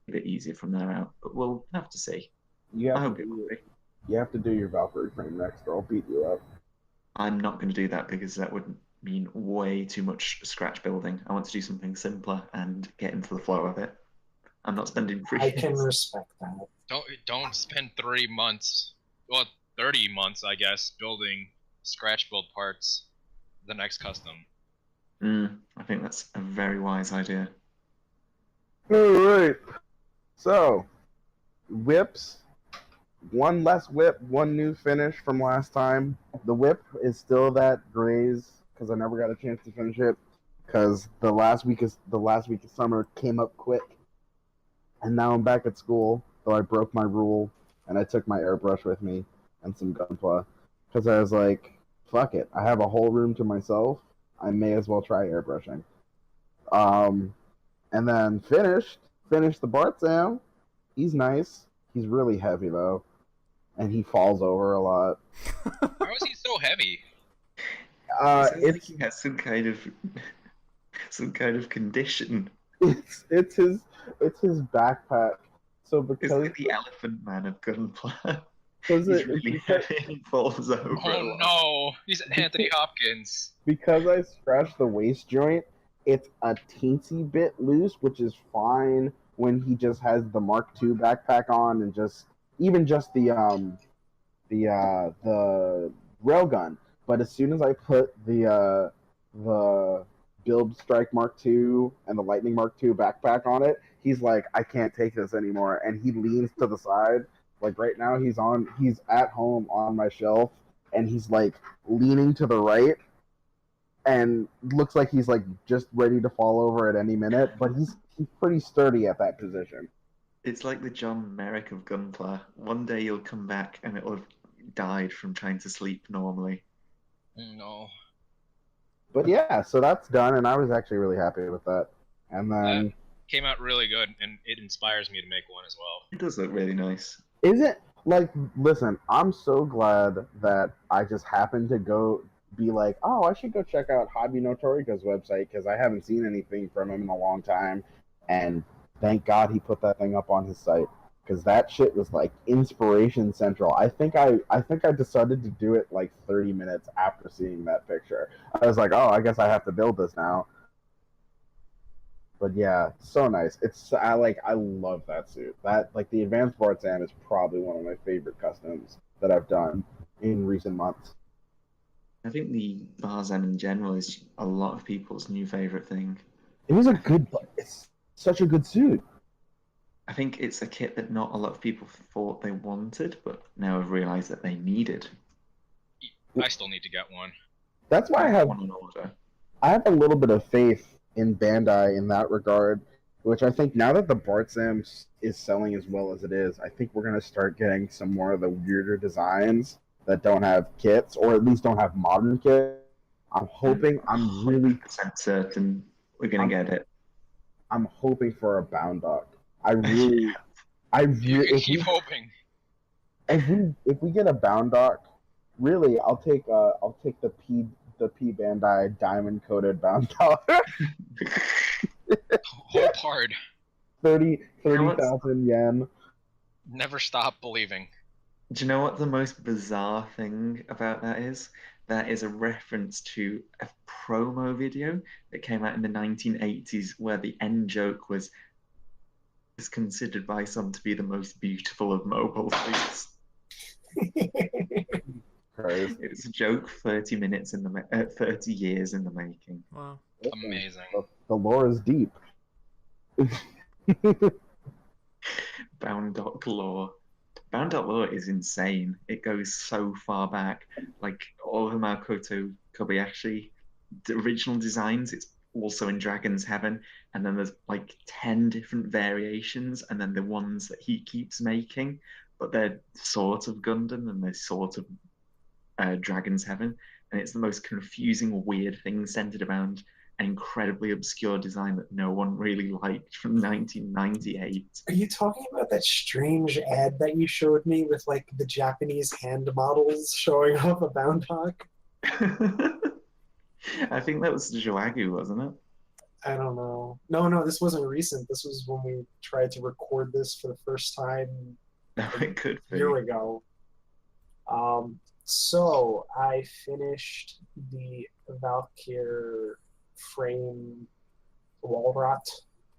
a bit easier from there out. But we'll have to see.
You
I
have
hope
to
it will be.
you have to do your Valkyrie frame next, or I'll beat you up.
I'm not going to do that because that would mean way too much scratch building. I want to do something simpler and get into the flow of it. I'm not spending 3
I
years.
can respect that.
Don't spend 3 months, well, 30 months, I guess, building scratch build parts. The next custom.
I think that's a very wise idea.
Alright. So, whips. One less whip, one new finish from last time. The whip is still that Graze, because I never got a chance to finish it. Because the last week of summer came up quick. And now I'm back at school, though I broke my rule, and I took my airbrush with me and some Gunpla. Because I was like, fuck it. I have a whole room to myself. I may as well try airbrushing. And then finished the Bart Sam. He's nice. He's really heavy, though. And he falls over a lot.
How is he so heavy?
Sounds like he has some kind of condition.
It's his backpack. So
It's
because
like the Elephant Man of Gunpla.
because
He's
it,
really heavy and he falls over. a
Oh
lot.
no, he's Anthony Hopkins.
because I scratched the waist joint, it's a teensy bit loose, which is fine when he just has the Mark II backpack on and just the railgun. But as soon as I put the Build Strike Mark II and the Lightning Mark II backpack on it, he's like, I can't take this anymore, and he leans to the side. Like right now, he's at home on my shelf, and he's like leaning to the right, and looks like he's like just ready to fall over at any minute. But he's pretty sturdy at that position.
It's like the John Merrick of Gunpla. One day you'll come back and it'll have died from trying to sleep normally.
No.
But yeah, so that's done, and I was actually really happy with that. And then
Came out really good, and it inspires me to make one as well.
It does look really nice.
is it like? Listen, I'm so glad that I just happened to go be like, oh, I should go check out Hobby no Toriko's website because I haven't seen anything from him in a long time, and thank God he put that thing up on his site because that shit was like inspiration central. I think I decided to do it like 30 minutes after seeing that picture. I was like, oh, I guess I have to build this now. But yeah, so nice. I love that suit. That like the Advanced Bartan is probably one of my favorite customs that I've done in recent months.
I think the Barzan in general is a lot of people's new favorite thing.
It's such a good suit.
I think it's a kit that not a lot of people thought they wanted, but now have realized that they needed.
I still need to get one.
That's why I have
one on order.
I have a little bit of faith in Bandai in that regard, which I think now that the Bartzam is selling as well as it is, I think we're going to start getting some more of the weirder designs that don't have kits, or at least don't have modern kits. I'm hoping, I'm really
100% certain we're going to get it.
I'm hoping for a Bound Dog.
You can keep hoping.
If we get a Bound Dog, really, I'll take the P Bandai diamond coated Bound Dog.
Hope hard.
30,000 yen.
Never stop believing.
Do you know what the most bizarre thing about that is? That is a reference to a promo video that came out in the 1980s where the end joke was considered by some to be the most beautiful of mobile suits. It was a joke 30 minutes in the 30 years in the making.
Wow.
Amazing.
The lore is deep.
Bound Doc lore. Bound Doc lore is insane. It goes so far back. Like all of Makoto Kobayashi, the original designs, it's also in Dragon's Heaven, and then there's like 10 different variations, and then the ones that he keeps making, but they're sort of Gundam and they're sort of Dragon's Heaven, and it's the most confusing, weird thing centered around an incredibly obscure design that no one really liked from 1998.
Are you talking about that strange ad that you showed me with like the Japanese hand models showing off a Bound Dog?
I think that was Joagu, wasn't it?
I don't know. No, this wasn't recent. This was when we tried to record this for the first time
It could
a
be.
year ago. So I finished the Valkyr frame Wallrot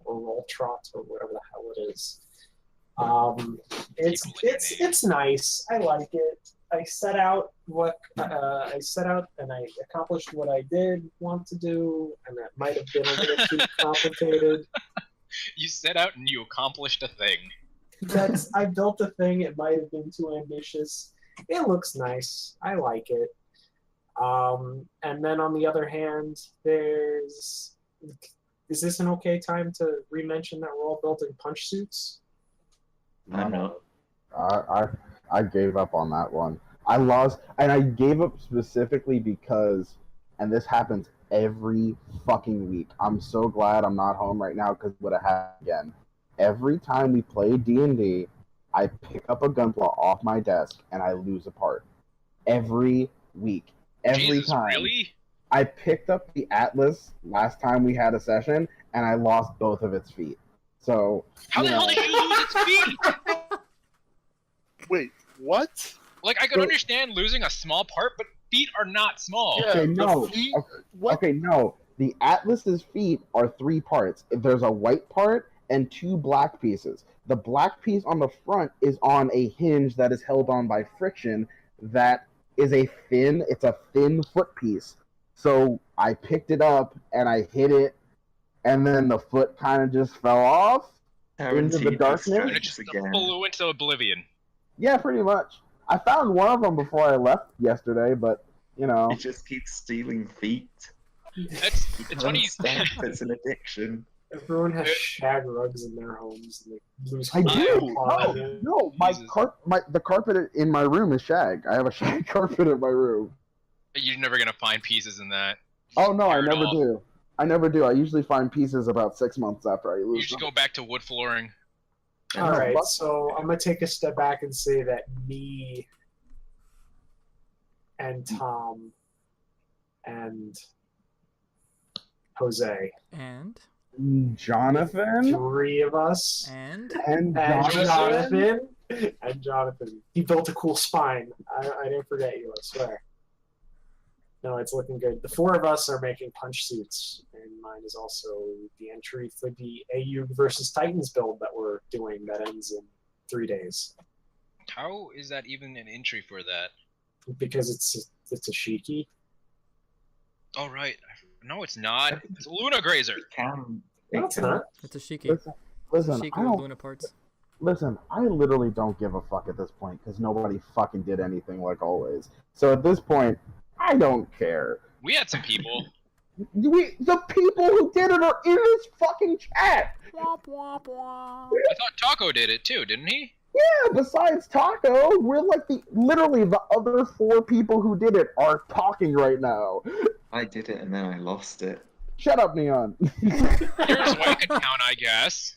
or Rolltrot or whatever the hell it is. It's nice. I like it. I set out and I accomplished what I did want to do, and that might have been a little too complicated.
You set out and you accomplished a thing.
I built a thing. It might have been too ambitious. It looks nice. I like it. And then on the other hand, is this an okay time to re-mention that we're all building punch suits?
I know.
I gave up on that one. I lost, and I gave up specifically because, and this happens every fucking week. I'm so glad I'm not home right now because it would have happened again. Every time we play D&D, I pick up a Gunpla off my desk and I lose a part. Every week. Every
Jesus,
time.
really?
I picked up the Atlas last time we had a session and I lost both of its feet. So
How the hell did you lose its feet?
Wait, what?
Like, I could understand losing a small part, but feet are not small.
Yeah,
Okay,
the
no.
feet- what?
Okay, no. The Atlas's feet are 3 parts. There's a white part and 2 black pieces. The black piece on the front is on a hinge that is held on by friction. That is it's a thin foot piece. So I picked it up and I hit it, and then the foot kind of just fell off into the darkness.
And it just flew into oblivion.
Yeah, pretty much. I found one of them before I left yesterday, but, you know.
It just keeps stealing feet.
It's funny.
It's an addiction.
Everyone has shag rugs in their homes. And they lose
I do.
part.
No, the carpet in my room is shag. I have a shag carpet in my room.
You're never gonna find pieces in that.
Oh no, I
Tear it
never
off.
do. I never do. I usually find pieces about 6 months after I
You
lose
should
them.
go back to wood flooring.
All
No,
right,
but-
so I'm gonna take a step back and say that me and Tom and Jose,
And
Jonathan
3 of us,
and
and
and
Jonathan.
Jonathan. He built a cool spine. I didn't forget you, I swear. No, it's looking good. The 4 of us are making punch suits, and mine is also the entry for the AU versus Titans build that we're doing that ends in 3 days.
How is that even an entry for that?
Because it's a Shiki.
Oh, right. No, it's not. It's a Luna Grazer.
It can.
No,
It
it's
can.
not.
it's a Shiki.
Listen,
It's a
listen,
Shiki
I
with
don't.
Luna parts.
Listen, I literally don't give a fuck at this point because nobody fucking did anything like always. So at this point, I don't care.
We had some people.
The people who did it are in this fucking chat.
Womp womp womp.
I thought Taco did it too, didn't he?
Yeah, besides Taco, we're like literally the other 4 people who did it are talking right now.
I did it and then I lost it.
Shut up, Neon.
Here's what you could count, I guess.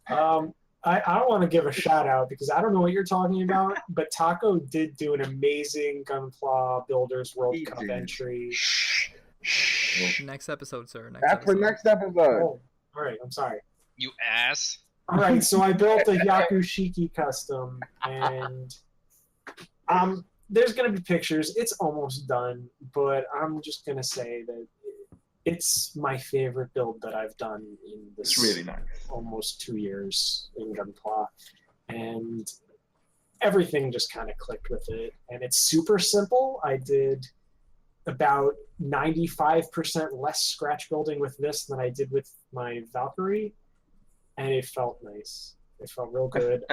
I want to give a shout out because I don't know what you're talking about, but Taco did do an amazing Gunpla Builders World
He
Cup
did.
entry.
Next episode, sir.
That's for next episode.
Oh, all right, I'm sorry.
You ass.
All right, so I built a Yakushiki custom, and there's gonna be pictures. It's almost done, but I'm just gonna say that it's my favorite build that I've done in this
It's really nice.
almost 2 years in Gunpla, and everything just kind of clicked with it. And it's super simple. I did about 95% less scratch building with this than I did with my Valkyrie, and it felt nice. It felt real good.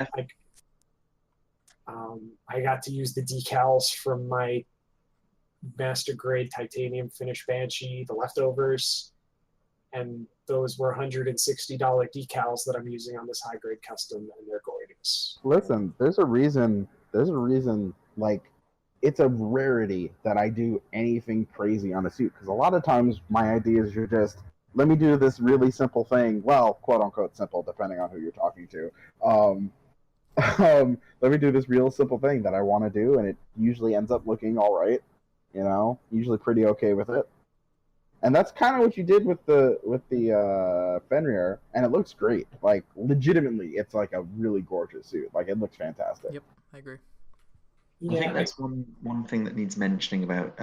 I got to use the decals from my master grade titanium finish Banshee, the leftovers, and those were $160 decals that I'm using on this high grade custom, and they're gorgeous.
Listen, there's a reason. Like, it's a rarity that I do anything crazy on a suit because a lot of times my ideas are just let me do this really simple thing. Well, quote unquote simple, depending on who you're talking to. Let me do this real simple thing that I want to do, and it usually ends up looking all right. You know, usually pretty okay with it. And that's kind of what you did with the Fenrir, and it looks great. Like, legitimately, it's like a really gorgeous suit. Like, it looks fantastic.
Yep, I agree.
I think that's one thing that needs mentioning about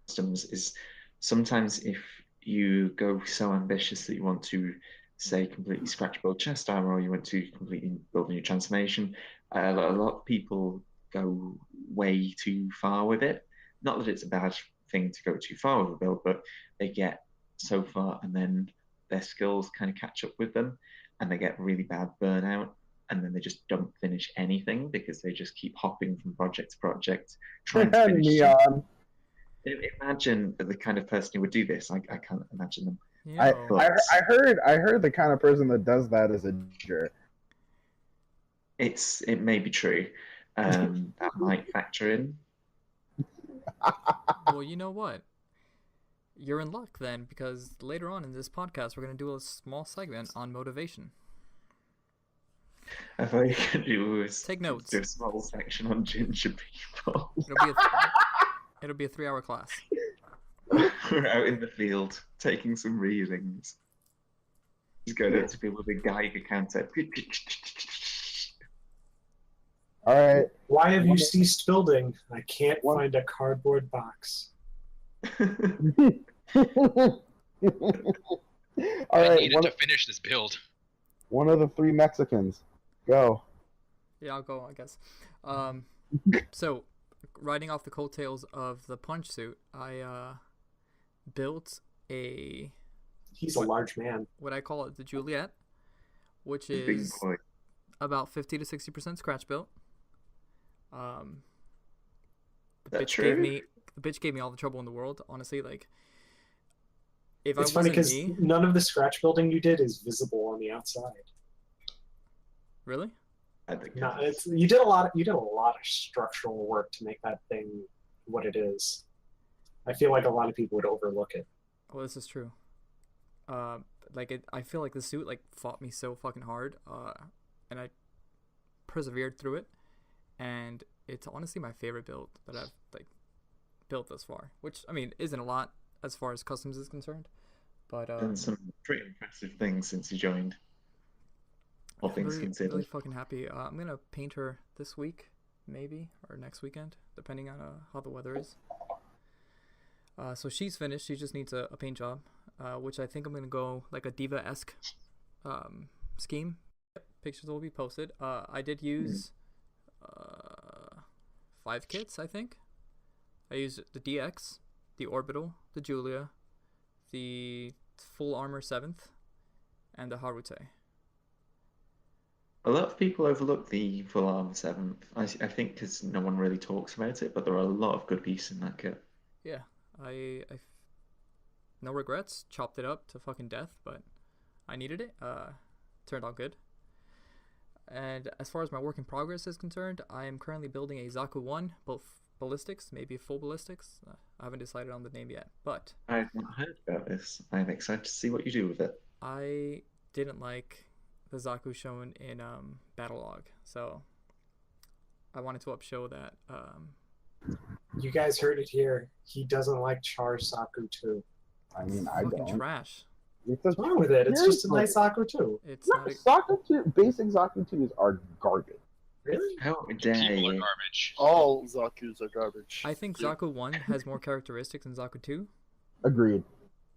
customs is sometimes if you go so ambitious that you want to, say, completely scratch build chest armor, or you want to completely build a new transformation, a lot of people go way too far with it. Not that it's a bad thing to go too far with a build, but they get so far and then their skills kind of catch up with them and they get really bad burnout, and then they just don't finish anything because they just keep hopping from project to project trying to finish
Neon.
Imagine the kind of person who would do this. I can't imagine them.
Yeah.
I heard the kind of person that does that is a jerk.
It may be true. That might factor in.
Well, you know what? You're in luck then, because later on in this podcast, we're going to do a small segment on motivation.
I thought you could do
Take notes.
Do a small section on ginger people.
It'll be a 3-hour class.
We're out in the field taking some readings. He's going up to people with a Geiger counter.
All right.
Why have you ceased building? I can't find a cardboard box.
All
I
right.
needed to finish this build.
One of the 3 Mexicans. Go.
Yeah, I'll go, I guess. So, riding off the coattails of the punch suit, I built
He's a large man.
what I call it the Juliet, which
Big
is
boy.
about 50 to 60% scratch built. The
That
bitch
true?
gave me all the trouble in the world, honestly. Like, if
It's
I
funny
wasn't
because
me,
none of the scratch building you did is visible on the outside.
really,
I think
No,
it's-
you did a lot of structural work to make that thing what it is. I feel like a lot of people would overlook it.
Well, this is true. I feel like the suit like fought me so fucking hard, and I persevered through it, and it's honestly my favorite build that I've like built thus far. Which I mean isn't a lot as far as customs is concerned, but
Done some pretty impressive things since you joined. All
I'm
things
really,
considered.
really fucking happy. I'm gonna paint her this week, maybe, or next weekend, depending on how the weather is. So she's finished. She just needs a paint job, which I think I'm gonna go like a diva-esque scheme. Pictures will be posted. I did use 5 kits, I think. I used the DX, the Orbital, the Julia, the full armor 7th, and the Harute.
A lot of people overlook the full armor 7th. I think because no one really talks about it, but there are a lot of good pieces in that kit.
Yeah, no regrets. Chopped it up to fucking death, but I needed it. Turned out good. And as far as my work in progress is concerned, I am currently building a Zaku 1, both ballistics, maybe full ballistics. I haven't decided on the name yet, but
I've not heard about this. I'm excited to see what you do with it.
I didn't like the Zaku shown in Battlelog, so I wanted to upshow that.
You guys heard it here. He doesn't like Char Saku 2.
I mean, I
Fucking
don't.
trash.
What's wrong with it? It's just a nice Saku 2.
It's
No,
not.
Zaku 2, basic Zaku 2s are garbage.
Really?
How dare
People are
you?
garbage.
All Zaku's are garbage.
I think Zaku 1 has more characteristics than Zaku 2,
Agreed.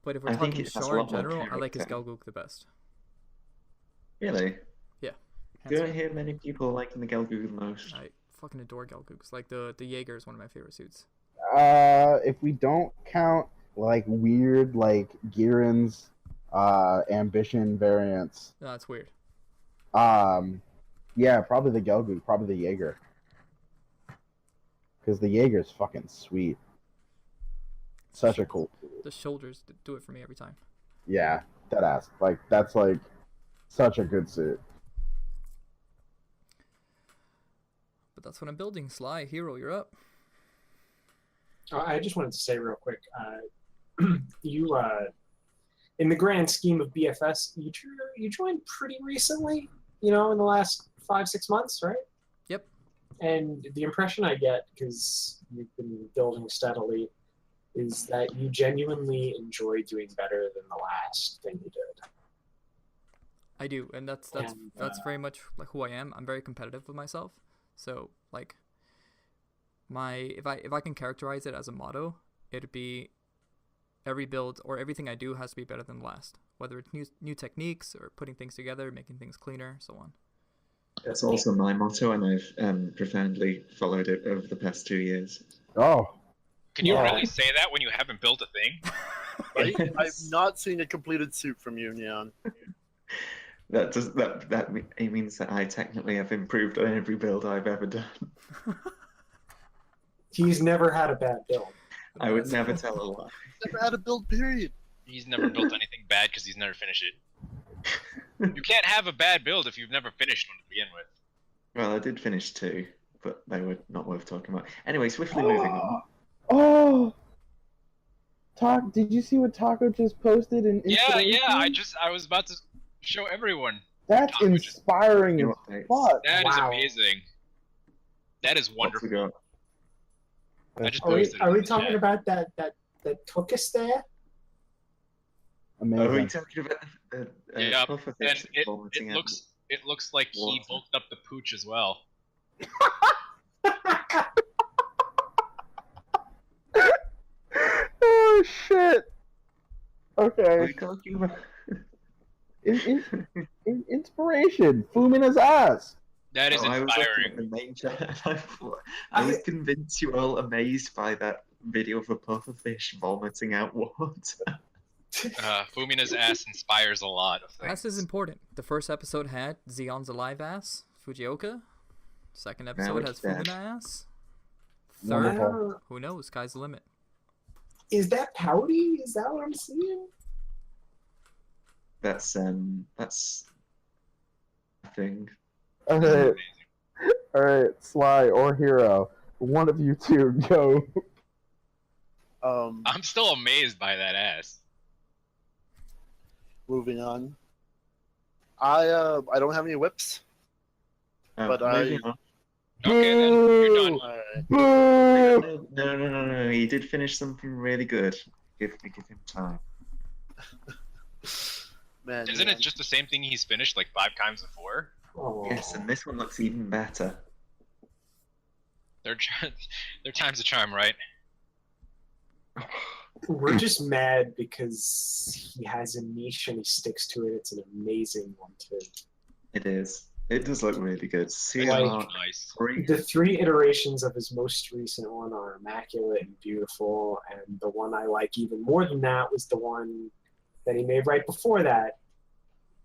but if we're
I think
talking
it has a
Char in
lot more
general, I like his
character.
Gelgoog the best.
Really?
Yeah.
Do I
hands
hear many people liking the Gelgoog the most?
down. I fucking adore Gelgoogs. Like the Jaeger is one of my favorite suits.
If we don't count like weird like Girin's ambition variants,
No, that's weird.
yeah, probably the Gelgoog, probably the Jaeger. Because the Jaeger's fucking sweet. Such a cool tool.
The shoulders do it for me every time.
Yeah, that ass. Like that's like such a good suit.
But that's what I'm building. Sly, hero, you're up.
I just wanted to say real quick, you, in the grand scheme of BFS, you joined pretty recently, in the last 5-6 months, right?
Yep.
And the impression I get, because you've been building steadily, is that you genuinely enjoy doing better than the last thing you did.
I do, and that's very much like who I am. I'm very competitive with myself. So like if I can characterize it as a motto, it'd be every build or everything I do has to be better than the last. Whether it's new techniques or putting things together, making things cleaner, so on.
That's also my motto, and I've profoundly followed it over the past 2 years.
Oh,
Can you
Yeah.
really say that when you haven't built a thing?
Right? I've not seen a completed suit from you, Neon.
It means that I technically have improved on every build I've ever done.
He's never had a bad build.
I would never tell a lie.
Never had a build, period.
He's never built anything bad because he's never finished it. You can't have a bad build if you've never finished one to begin with.
Well, I did finish 2, but they were not worth talking about. Anyway, swiftly moving on.
Oh, did you see what Taco just posted in
Yeah,
Instagram?
I was about to show everyone.
That's
Taco just-
inspiring as
New updates.
fuck.
That is
Wow.
amazing. That is
What's we
wonderful.
got?
I just
Are we,
posted it
are
in
we
the
talking
chat.
about that cookus there?
Amazing.
Are we talking about the
Yeah,
pufferfish
And
vomiting out?
it looks like he
Water.
bulked up the pooch as well.
Oh shit.
Are
Okay.
we talking about?
Inspiration. Fumina's ass.
That is
I was looking at
inspiring.
the main chat. I was convinced you were all amazed by that video of a pufferfish vomiting out water.
Fumina's ass inspires a lot of things.
Ass is important. The first episode had Zeon's alive ass, Fujioka. Second episode has
it's dead.
Fumina ass. Third,
Wonderful.
who knows? Sky's the limit.
Is that pouty? Is that what I'm seeing?
That's a thing.
Alright. Alright, Sly or Hero. One of you two go.
I'm still amazed by that ass.
Moving on. I don't have any whips, but
moving on.
Okay, then you're done.
Alright.
Boo!
No. He did finish something really good. Give him time.
Man,
Isn't it just the same thing he's finished like 5 times before?
Oh.
Yes, and this one looks even better.
They're time's a charm, right?
We're just mad because he has a niche and he sticks to it. It's an amazing one too.
It is. It does look really good. See
Like-
how
Nice.
The 3 iterations of his most recent one are immaculate and beautiful, and the one I like even more than that was the one that he made right before that,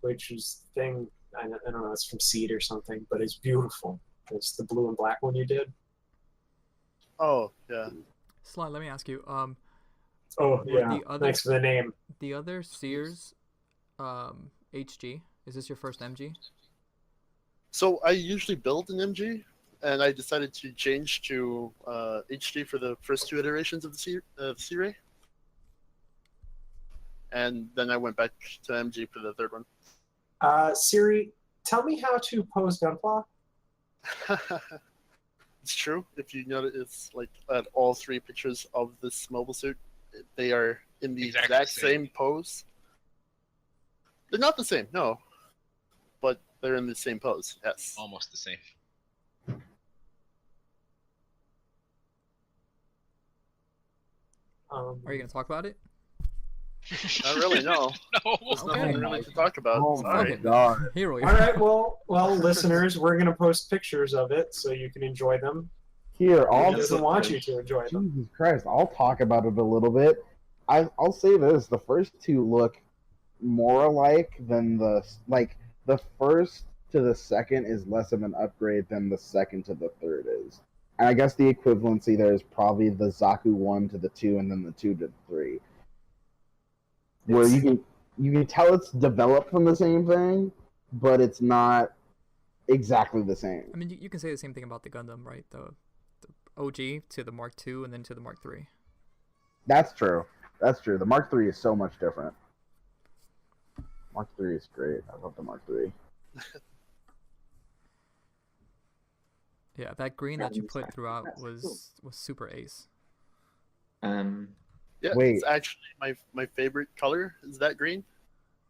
which was the thing, I don't know, it's from Seed or something, but it's beautiful. It's the blue and black one you did.
Oh, yeah.
Sly, let me ask you.
Oh,
Were
yeah.
the other-
Thanks for the name.
The other Sears, HG. Is this your first MG?
So I usually build an MG, and I decided to change to HD for the first 2 iterations of the C-Ray. And then I went back to MG for the 3rd one.
Siri, tell me how to pose Gunpla.
It's true. If you notice, it's like at all 3 pictures of this mobile suit, they are in the
Exactly
exact
the same.
same pose. They're not the same, no. But they're in the same pose, yes.
Almost the same.
Are you gonna talk about it?
Not really, no.
No.
There's
Okay.
nothing really to talk about.
Oh
Sorry.
my god.
Hero.
All right, well, listeners, we're gonna post pictures of it so you can enjoy them.
Here,
He
I'll
doesn't want you to enjoy them.
Jesus Christ, I'll talk about it a little bit. I'll say this: the first 2 look more alike than the first to the second is less of an upgrade than the second to the 3rd is. And I guess the equivalency there is probably the Zaku 1 to the 2 and then the 2 to the 3. Where you can tell it's developed from the same thing, but it's not exactly the same.
I mean, you can say the same thing about the Gundam, right? The OG to the Mark II and then to the Mark III.
That's true. That's true. The Mark III is so much different. Mark III is great. I love the Mark III.
Yeah, that green that you put
Exactly.
throughout
That's
was super ace.
Yeah,
Wait.
it's actually my favorite color is that green.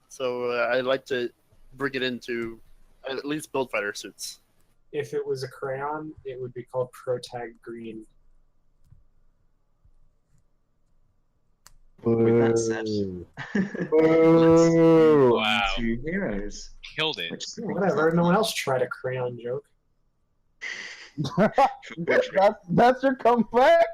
So I like to bring it into at least build fighter suits.
If it was a crayon, it would be called Protag Green.
With that said,
Boo.
Wow.
2 heroes.
Killed it.
Which
Whatever, no one else tried a crayon joke.
That's your comeback.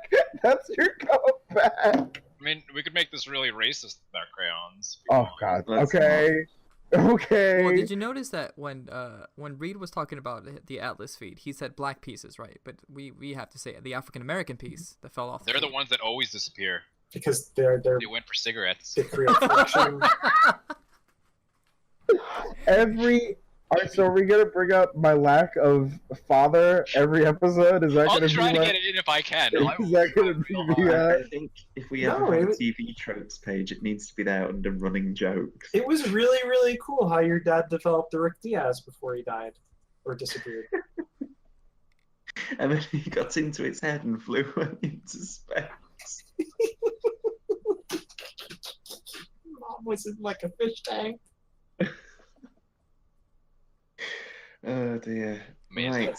That's your comeback.
I mean, we could make this really racist with our crayons.
Oh god.
Let's
Okay. Okay.
Well, did you notice that when Reed was talking about the Atlas feed, he said black pieces, right? But we have to say the African American piece that fell off.
They're the
feed.
ones that always disappear.
Because they're
They went for cigarettes.
they create friction.
Alright, so are we gonna bring up my lack of father every episode? Is that
I'll
gonna
try
be
to
my...
get it in if I can.
Is that gonna be
I think if we ever
No,
have
it
a
was-
TV tropes page, it needs to be there under running jokes.
It was really, really cool how your dad developed the Rick Diaz before he died. Or disappeared.
And then he got into its head and flew into space.
Mom was in like a fish tank.
Oh dear.
Amazing.
Right.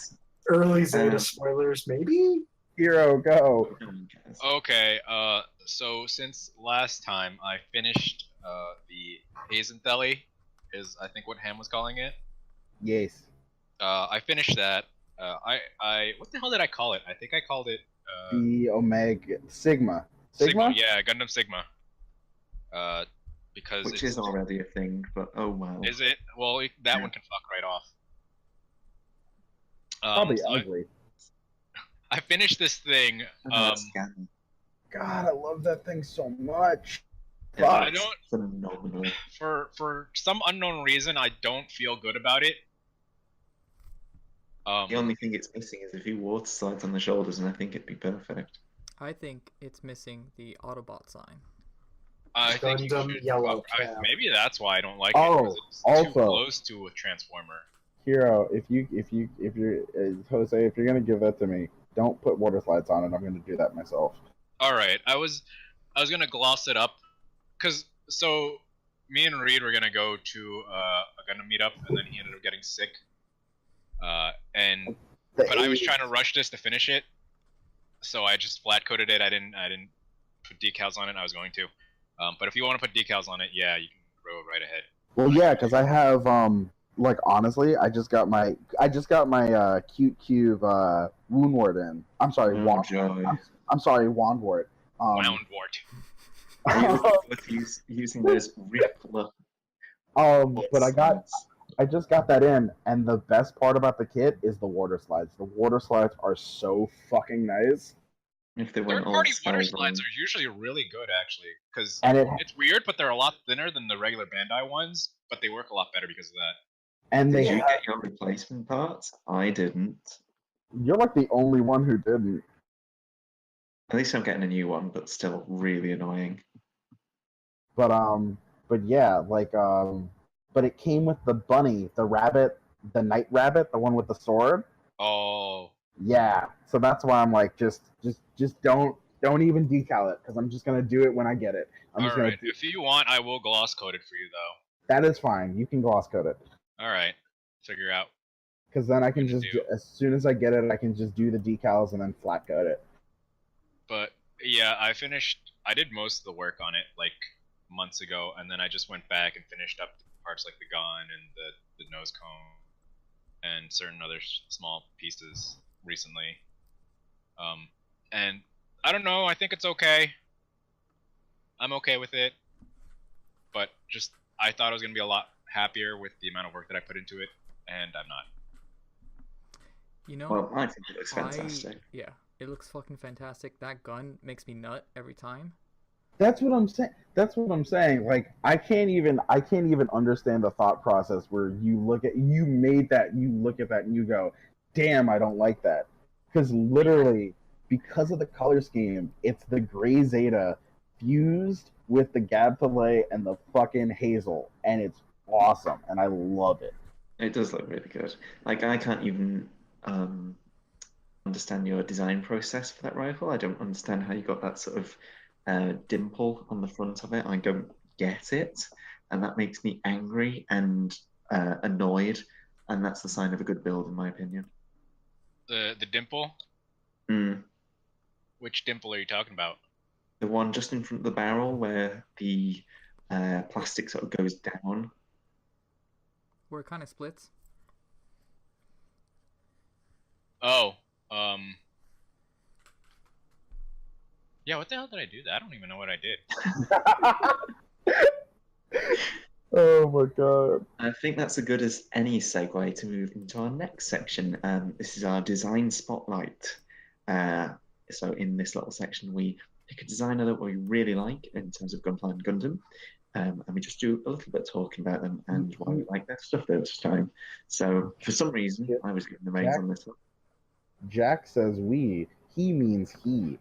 Early Zeta spoilers, maybe?
Hero, go.
Okay, so since last time I finished the Hazentheli, is I think what Ham was calling it.
Yes.
I finished that. I what the hell did I call it? I think I called it
The Omega Sigma.
Sigma. Yeah, Gundam Sigma. Because
Which
it's,
is already a thing, but oh well.
is it? Well, that one can fuck right off.
Probably
so
ugly.
I finished this thing.
That's scary.
God, I love that thing so much.
Yeah,
I
it's
don't-
phenomenal.
For some unknown reason, I don't feel good about it.
The only thing it's missing is a few water slides on the shoulders, and I think it'd be perfect.
I think it's missing the Autobot sign.
I think you
Gundam
should.
yellow cab.
Maybe that's why I don't like it.
Oh,
Because it's too
also-
close to a Transformer.
Hero, if you're Jose, if you're gonna give that to me, don't put water slides on it. I'm gonna do that myself.
All right, I was gonna gloss it up, cause me and Reed were gonna go to a Gundam meetup, and then he ended up getting sick. But I was trying to rush this to finish it, so I just flat coated it. I didn't put decals on it. I was going to, but if you want to put decals on it, yeah, you can go right ahead.
Well, yeah, because I have like honestly, I just got my cute cube Woundwort in. I'm sorry, I'm sorry, Wandwort.
Woundwort.
Using those Rippler.
But I just got that in, and the best part about the kit is the water slides. The water slides are so fucking nice.
If they weren't all
Third-party water
Skyrim.
slides are usually really good, actually, because
And
it's weird, but they're a lot thinner than the regular Bandai ones, but they work a lot better because of that.
and
Did
they
you
have,
get your replacement parts? I didn't.
you're like the only one who didn't.
At least I'm getting a new one, but still really annoying.
But yeah, like but it came with the bunny, the rabbit, the night rabbit, the one with the sword.
Oh.
Yeah, so that's why I'm like, just don't even decal it, because I'm just gonna do it when I get it.
Alright, if you want, I will gloss coat it for you, though.
That is fine. You can gloss coat it,
Alright, figure out.
because then I can
What to
just
do.
as soon as I get it, I can just do the decals and then flat coat it.
But yeah, I did most of the work on it like months ago, and then I just went back and finished up the parts like the gun and the nose cone and certain other small pieces recently. And I don't know, I think it's okay. I'm okay with it, but just I thought I was gonna be a lot happier with the amount of work that I put into it, and I'm not.
You know,
Well, I think it looks fantastic.
yeah, it looks fucking fantastic. That gun makes me nut every time.
That's what I'm saying. That's what I'm saying. Like I can't even understand the thought process where you look at that and you go, "Damn, I don't like that." Because literally, because of the color scheme, it's the gray Zeta fused with the Gabthalay and the fucking Hazel, and it's awesome, and I love it.
It does look really good. Like I can't even understand your design process for that rifle. I don't understand how you got that sort of dimple on the front of it. I don't get it, and that makes me angry and annoyed, and that's the sign of a good build, in my opinion.
The dimple?
Mm.
Which dimple are you talking about?
The one just in front of the barrel where the plastic sort of goes down.
Where it kind of splits.
Oh, yeah, what the hell did I do? I don't even know what I did.
Oh my god.
I think that's as good as any segue to move into our next section. This is our design spotlight. So in this little section, we pick a designer that we really like in terms of Gunpla and Gundam, and we just do a little bit of talking about them and why we like their stuff this time. So for some reason, I was given the reins on this one.
Jack says we. He means he.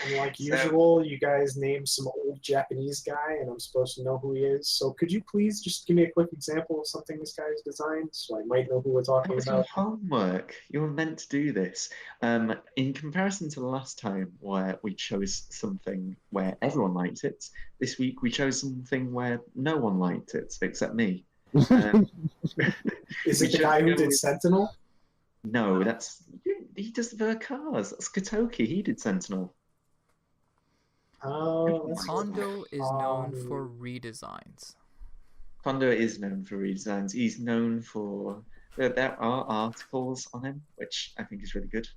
And like usual, you guys named some old Japanese guy, and I'm supposed to know who he is. So could you please just give me a quick example of something this guy's designed, so I might know who we're
That
talking
was your
about?
homework. You were meant to do this. In comparison to the last time where we chose something where everyone liked it, this week we chose something where no one liked it except me.
Is it the guy who did Sentinel?
No, he does the cars. That's Kotoki. He did Sentinel.
Oh, that's
Kondo is known for redesigns.
Kondo is known for redesigns. He's known for there are articles on him, which I think is really good.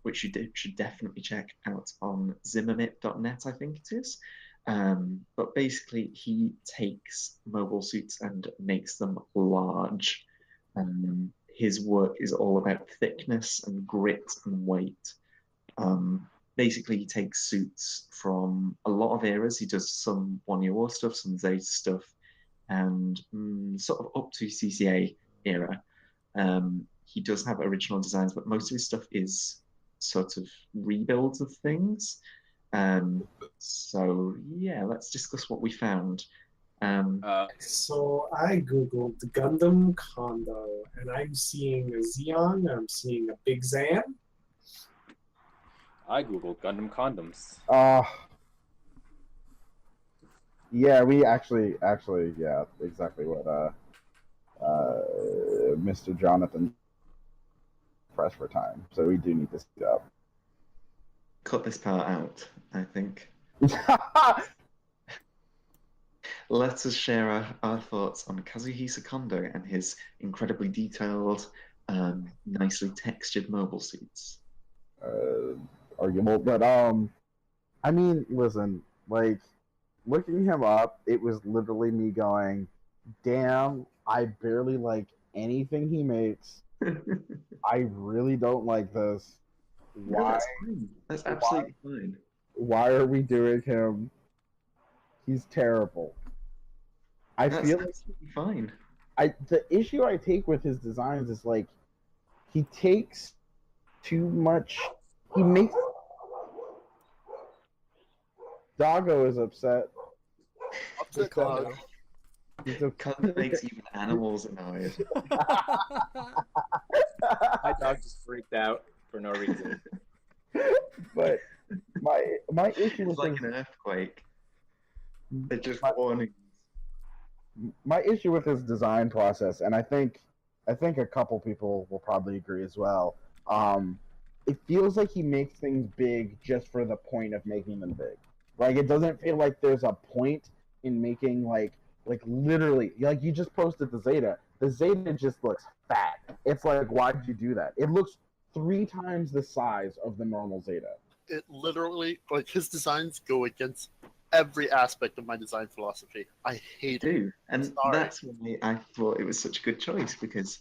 Which you should definitely check out on zimmermit.net, I think it is. But basically, he takes mobile suits and makes them large. His work is all about thickness and grit and weight. Basically, he takes suits from a lot of eras. He does some One Year War stuff, some Zeta stuff, and sort of up to CCA era. He does have original designs, but most of his stuff is sort of rebuilds of things. So yeah, let's discuss what we found.
So I googled Gundam Kondo, and I'm seeing a Xeon, I'm seeing a Big Zan.
I googled Gundam condoms.
Yeah, we actually, yeah, exactly what Mr. Jonathan pressed for time. So we do need to speed up.
Cut this part out, I think. Let us share our thoughts on Kazuhisa Kondo and his incredibly detailed, nicely textured mobile suits.
Arguable, but I mean, listen, like looking him up, it was literally me going, "Damn, I barely like anything he makes. I really don't like this.
No,
Why?
that's fine. That's absolutely fine.
Why are we doing him? He's terrible." I
That's
feel like
absolutely fine.
the issue I take with his designs is like he takes too much. He makes Doggo is upset.
Upset dog.
He's a
Kondo makes even animals annoyed.
My dog just freaked out for no reason.
But my issue
It's
with
like
his,
an earthquake. They're just
My-
warning.
my issue with his design process, and I think a couple people will probably agree as well. It feels like he makes things big just for the point of making them big. Like it doesn't feel like there's a point in making like literally like you just posted the Zeta. The Zeta just looks fat. It's like why'd you do that? It looks 3 times the size of the normal Zeta.
It literally, like, his designs go against every aspect of my design philosophy. I hate it.
Do. And
Sorry.
that's why I thought it was such a good choice, because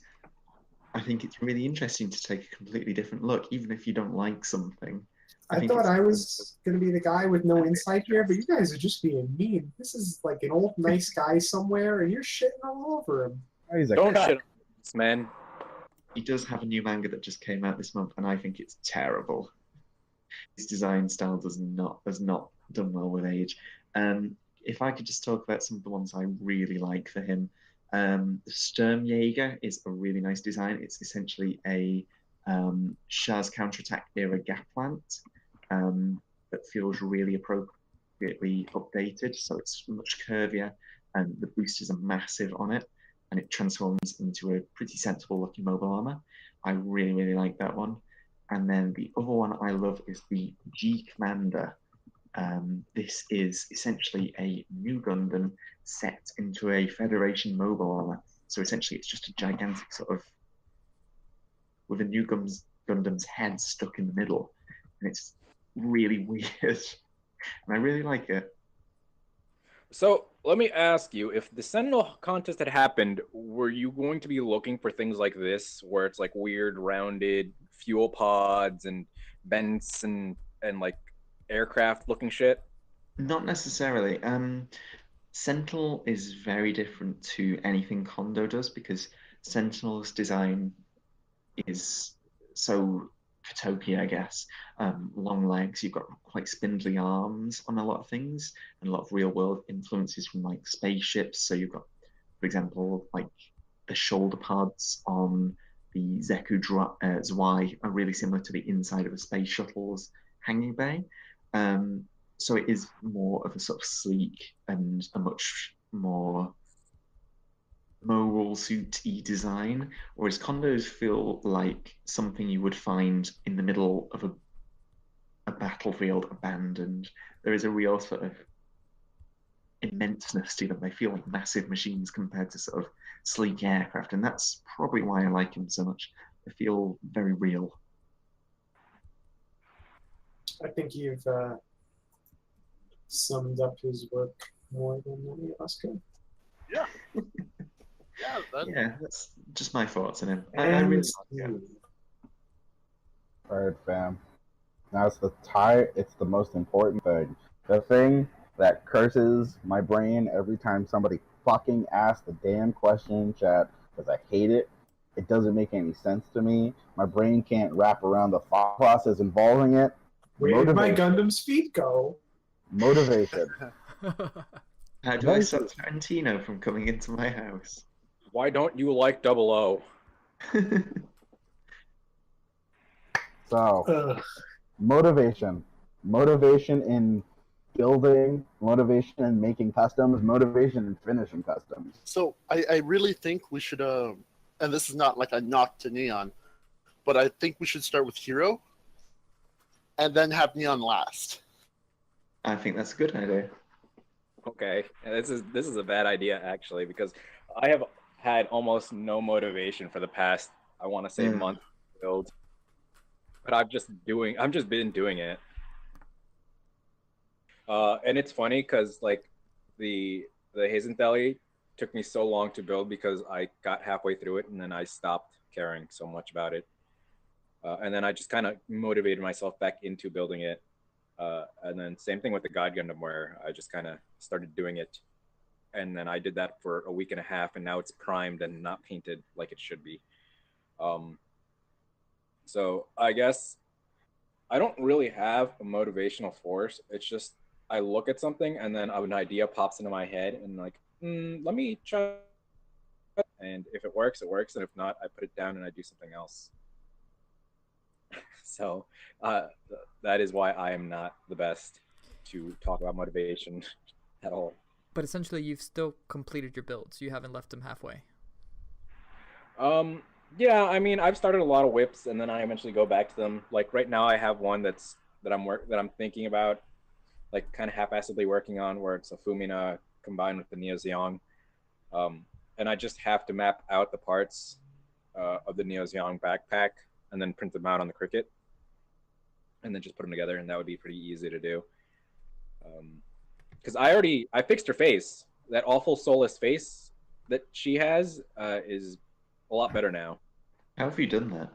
I think it's really interesting to take a completely different look, even if you don't like something.
I thought I was going to be the guy with no insight here, but you guys are just being mean. This is like an old nice guy somewhere, and you're shitting all over him.
He's a
Don't
cuck.
shit on this man.
He does have a new manga that just came out this month, and I think it's terrible. His design style has not done well with age. If I could just talk about some of the ones I really like for him, the Sturmjäger is a really nice design. It's essentially a Shah's counterattack era Gaplant that feels really appropriately updated. So it's much curvier, and the boosters are massive on it, and it transforms into a pretty sensible looking mobile armor. I really like that one. And then the other one I love is the G Commander. This is essentially a new Gundam set into a Federation mobile armor. So essentially, it's just a gigantic sort of with a new Gundam's head stuck in the middle, and it's really weird. And I really like it.
So let me ask you, if the Sentinel contest had happened, were you going to be looking for things like this, where it's like weird rounded fuel pods and vents and like aircraft looking shit?
Not necessarily. Sentinel is very different to anything Kondo does, because Sentinel's design is so Kotoki, I guess. Long legs, you've got quite spindly arms on a lot of things, and a lot of real world influences from like spaceships. So you've got, for example, like the shoulder pods on the Zeku Zwei are really similar to the inside of a space shuttle's hanging bay. So it is more of a sort of sleek and a much more mobile suit-y design, whereas condos feel like something you would find in the middle of a battlefield abandoned. There is a real sort of immenseness to them. They feel like massive machines compared to sort of sleek aircraft, and that's probably why I like them so much. They feel very real.
I think you've summed up his work more than any of us could.
Yeah.
Yeah, that's just my thoughts on him. I
And
really like him.
Alright, fam. Now it's the tie. It's the most important thing. The thing that curses my brain every time somebody fucking asks the damn question in chat, because I hate it. It doesn't make any sense to me. My brain can't wrap around the thought process involving it.
Where did my Gundam's feet go?
Motivation.
How do I stop Tarantino from coming into my house?
Why don't you like 00?
So, motivation. Motivation in building, motivation in making customs, motivation in finishing customs.
So I really think we should, and this is not like a knock to Neon, but I think we should start with Hero, and then have Neon last.
I think that's a good idea.
Okay, this is a bad idea actually, because I have had almost no motivation for the past, I want to say, month to build, but I'm just been doing it. And it's funny because like the Hazen took me so long to build because I got halfway through it and then I stopped caring so much about it. And then I just kind of motivated myself back into building it. And then same thing with the God Gundam, where I just kind of started doing it. And then I did that for a week and a half, and now it's primed and not painted like it should be. So I guess I don't really have a motivational force. It's just I look at something and then an idea pops into my head and like, let me try. And if it works, it works. And if not, I put it down and I do something else. So that is why I am not the best to talk about motivation at all.
But essentially, you've still completed your builds. You haven't left them halfway.
Yeah, I mean, I've started a lot of whips, and then I eventually go back to them. Like right now, I have one that I'm thinking about, like kind of half-assedly working on, where it's a Fumina combined with the Neo Zeong, and I just have to map out the parts of the Neo Zeong backpack and then print them out on the Cricut, and then just put them together, and that would be pretty easy to do. Because I fixed her face. That awful soulless face that she has is a lot better now.
How have you done that?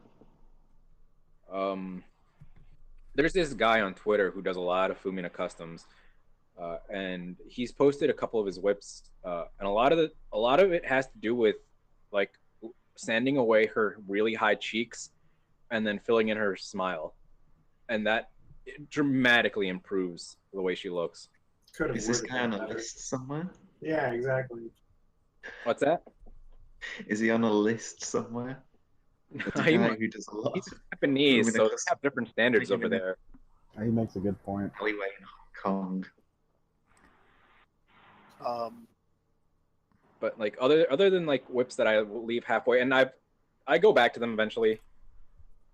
There's this guy on Twitter who does a lot of Fumina customs, and he's posted a couple of his whips, and a lot of it has to do with like sanding away her really high cheeks and then filling in her smile, and that dramatically improves the way she looks.
Is this guy on a list somewhere?
Yeah, exactly.
What's that?
Is he on a list somewhere? Guy who does a lot.
He's Japanese, so they have different standards over there.
He makes a good point.
Alleyway in Hong
Kong.
But like other than like whips that I leave halfway, and I go back to them eventually.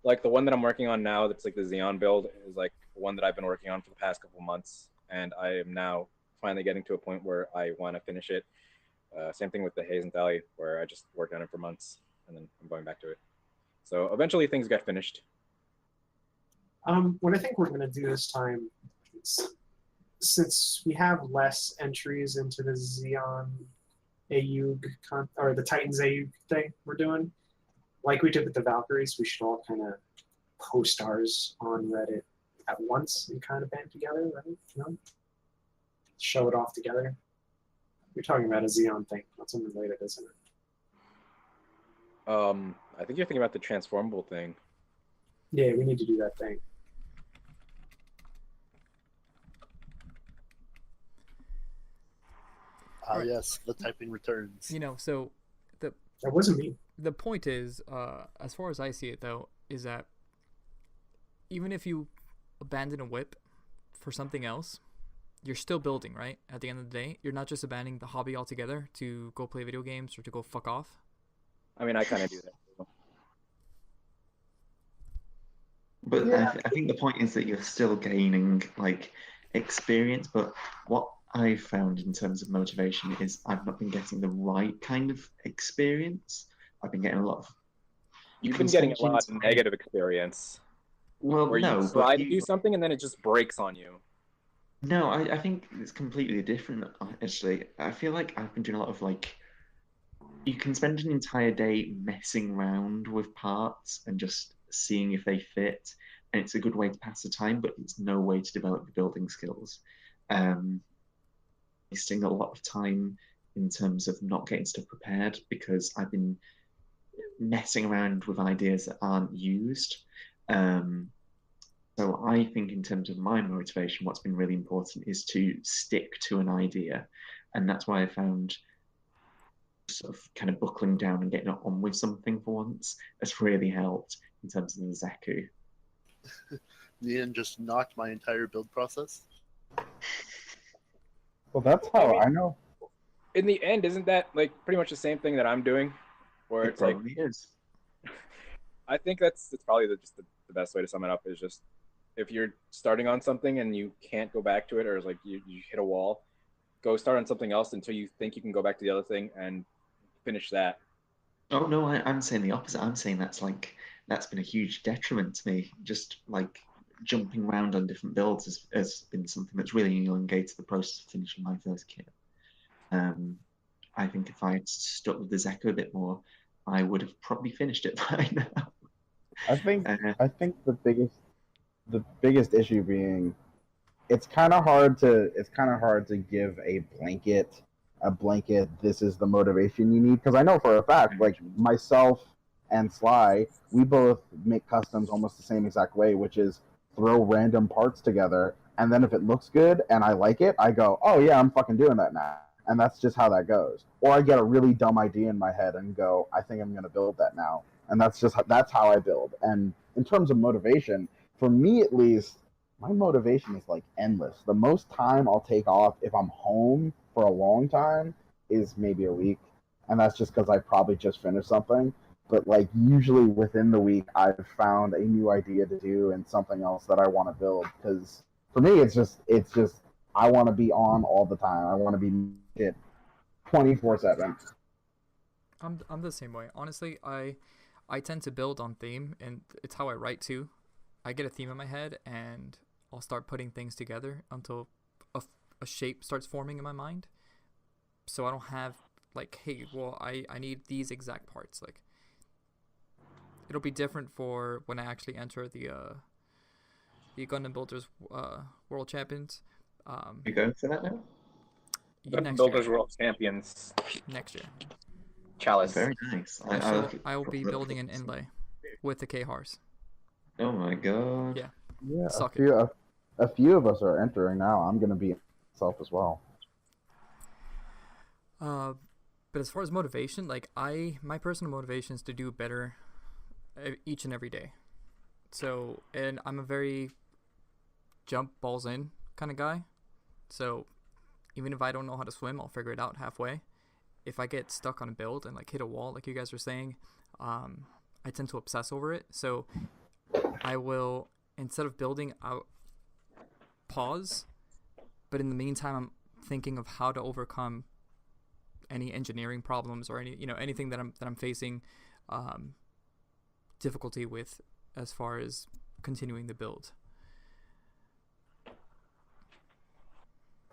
Like the one that I'm working on now, that's like the Xeon build, is like one that I've been working on for the past couple months, and I am now finally getting to a point where I want to finish it. Same thing with the Hazen Tally, where I just worked on it for months, and then I'm going back to it. So eventually things get finished.
What I think we're going to do this time, since we have less entries into the Xeon Ayug, or the Titans Ayug thing we're doing, like we did with the Valkyries, we should all kind of post ours on Reddit at once and kind of band together, right? You know? Show it off together. You're talking about a Xeon thing. That's unrelated, isn't it?
I think you're thinking about the transformable thing.
Yeah, we need to do that thing.
Yes, the typing returns.
You know, so
that wasn't me.
The point is, as far as I see it, though, is that even if you abandon a whip for something else, you're still building, right? At the end of the day, you're not just abandoning the hobby altogether to go play video games or to go fuck off.
I mean, I kind of do that too.
But yeah. I think the point is that you're still gaining like experience. But what I found in terms of motivation is I've not been getting the right kind of experience. I've been getting a lot of.
You've been getting a lot of negative experience.
Well,
where
no,
you try to do something and then it just breaks on you.
No, I think it's completely different. Actually, I feel like I've been doing a lot of like. You can spend an entire day messing around with parts and just seeing if they fit, and it's a good way to pass the time, but it's no way to develop your building skills. Wasting a lot of time in terms of not getting stuff prepared because I've been messing around with ideas that aren't used. So I think in terms of my motivation, what's been really important is to stick to an idea. And that's why I found sort of kind of buckling down and getting on with something for once has really helped in terms of the Zeku.
Ian just knocked my entire build process.
Well, that's how I know.
In the end, isn't that like pretty much the same thing that I'm doing? Where
It
it's like,
probably is.
I think that's probably just the best way to sum it up is just if you're starting on something and you can't go back to it, or it's like you hit a wall, go start on something else until you think you can go back to the other thing and finish that.
Oh no, I'm saying the opposite. I'm saying that's been a huge detriment to me. Just like jumping around on different builds has been something that's really elongated the process of finishing my first kit. I think if I had stuck with the Zeku a bit more, I would have probably finished it by now.
I think the biggest issue being it's kind of hard to give a blanket this is the motivation you need, because I know for a fact, like myself and Sly, we both make customs almost the same exact way, which is throw random parts together, and then if it looks good and I like it, I go, oh yeah, I'm fucking doing that now. And that's just how that goes. Or I get a really dumb idea in my head and go, I think I'm going to build that now. And that's how I build. And in terms of motivation, for me at least, my motivation is like endless. The most time I'll take off if I'm home for a long time is maybe a week. And that's just because I probably just finished something. But like usually within the week, I've found a new idea to do and something else that I want to build. Because for me, it's just I want to be on all the time. I want to be it 24/7.
I'm the same way. Honestly, I tend to build on theme, and it's how I write too. I get a theme in my head, and I'll start putting things together until a shape starts forming in my mind. So I don't have like, hey, well, I need these exact parts. Like, it'll be different for when I actually enter the Gundam Builders World Champions.
You going for that now?
Next
Builders
year.
World Champions.
Next year.
Chalice.
Very nice.
I will be building an inlay with the Khars.
Oh my god.
Yeah.
Yeah,
Suck
a few of us are entering now. I'm gonna be myself as well.
But as far as motivation, like my personal motivation is to do better each and every day. So, and I'm a very jump balls in kind of guy. So, even if I don't know how to swim, I'll figure it out halfway. If I get stuck on a build and like hit a wall, like you guys were saying, I tend to obsess over it. So, I will, instead of building out, pause. But in the meantime, I'm thinking of how to overcome any engineering problems or anything that I'm facing difficulty with as far as continuing the build.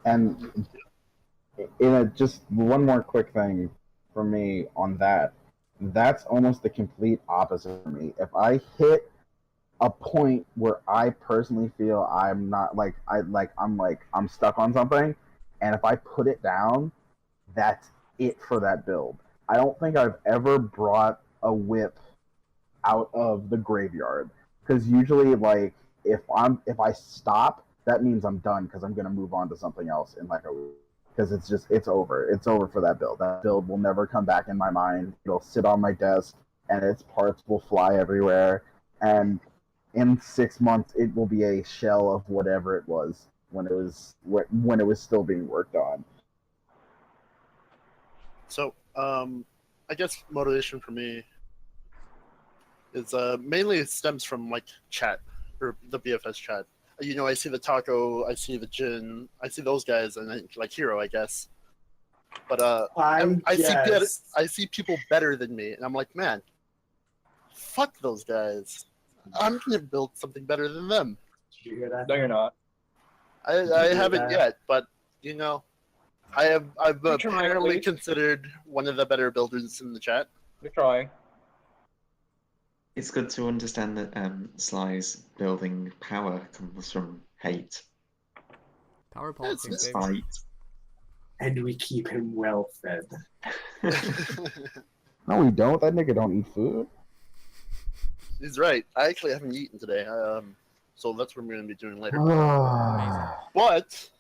And just one more quick thing for me on that. That's almost the complete opposite for me. If I hit a point where I personally feel I'm not I'm stuck on something, and if I put it down, that's it for that build. I don't think I've ever brought a whip out of the graveyard, because usually like if I stop, that means I'm done, because I'm gonna move on to something else in like a week. Because it's over for that build. That build will never come back in my mind. It'll sit on my desk, and its parts will fly everywhere. And in 6 months, it will be a shell of whatever it was when it was still being worked on.
So, I guess motivation for me is mainly it stems from like chat or the BFS chat. You know, I see the Taco, I see the Jin, I see those guys, and I, like Hero, I guess. But I see people better than me, and I'm like, man, fuck those guys. I'm gonna build something better than them.
Did you hear that?
No, you're not.
I haven't yet, but you know, I've
You're trying,
apparently
Lee.
considered one of the better builders in the chat.
You're trying.
It's good to understand that Sly's building power comes from hate.
Power politics,
Spite.
And we keep him well fed.
No, we don't. That nigga don't eat food.
He's right. I actually haven't eaten today. So that's what I'm going to be doing later.
Amazing.
But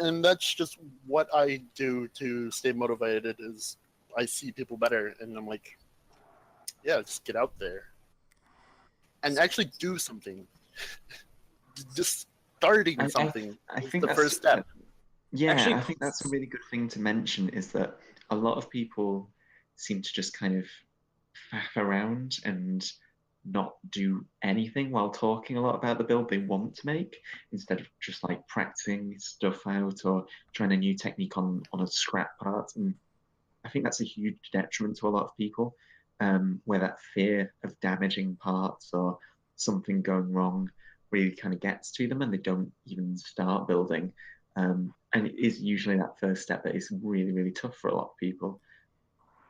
and that's just what I do to stay motivated. Is I see people better, and I'm like, yeah, just get out there and actually do something. Just starting something
I
is
think
the
that's
first step.
Yeah,
Actually,
I think that's a really good thing to mention is that a lot of people seem to just kind of faff around and not do anything while talking a lot about the build they want to make instead of just like practicing stuff out or trying a new technique on a scrap part. And I think that's a huge detriment to a lot of people, where that fear of damaging parts or something going wrong really kind of gets to them and they don't even start building. And it is usually that first step that is really, really tough for a lot of people.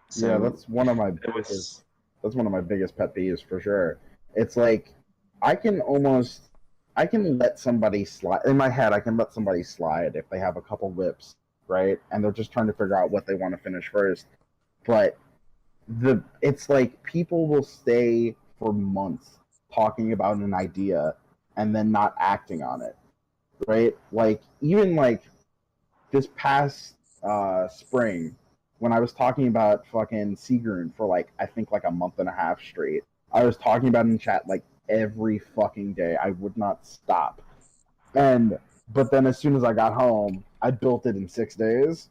So
Yeah, that's one of my
it was
biggest. That's one of my biggest pet peeves for sure. It's like I can almost, I can let somebody slide in my head. I can let somebody slide if they have a couple whips, right? And they're just trying to figure out what they want to finish first. But it's like people will stay for months talking about an idea and then not acting on it, right? Like even like this past spring when I was talking about fucking Sigrun for like I think like a month and a half straight. I was talking about it in chat like every fucking day. I would not stop. And but then as soon as I got home, I built it in 6 days,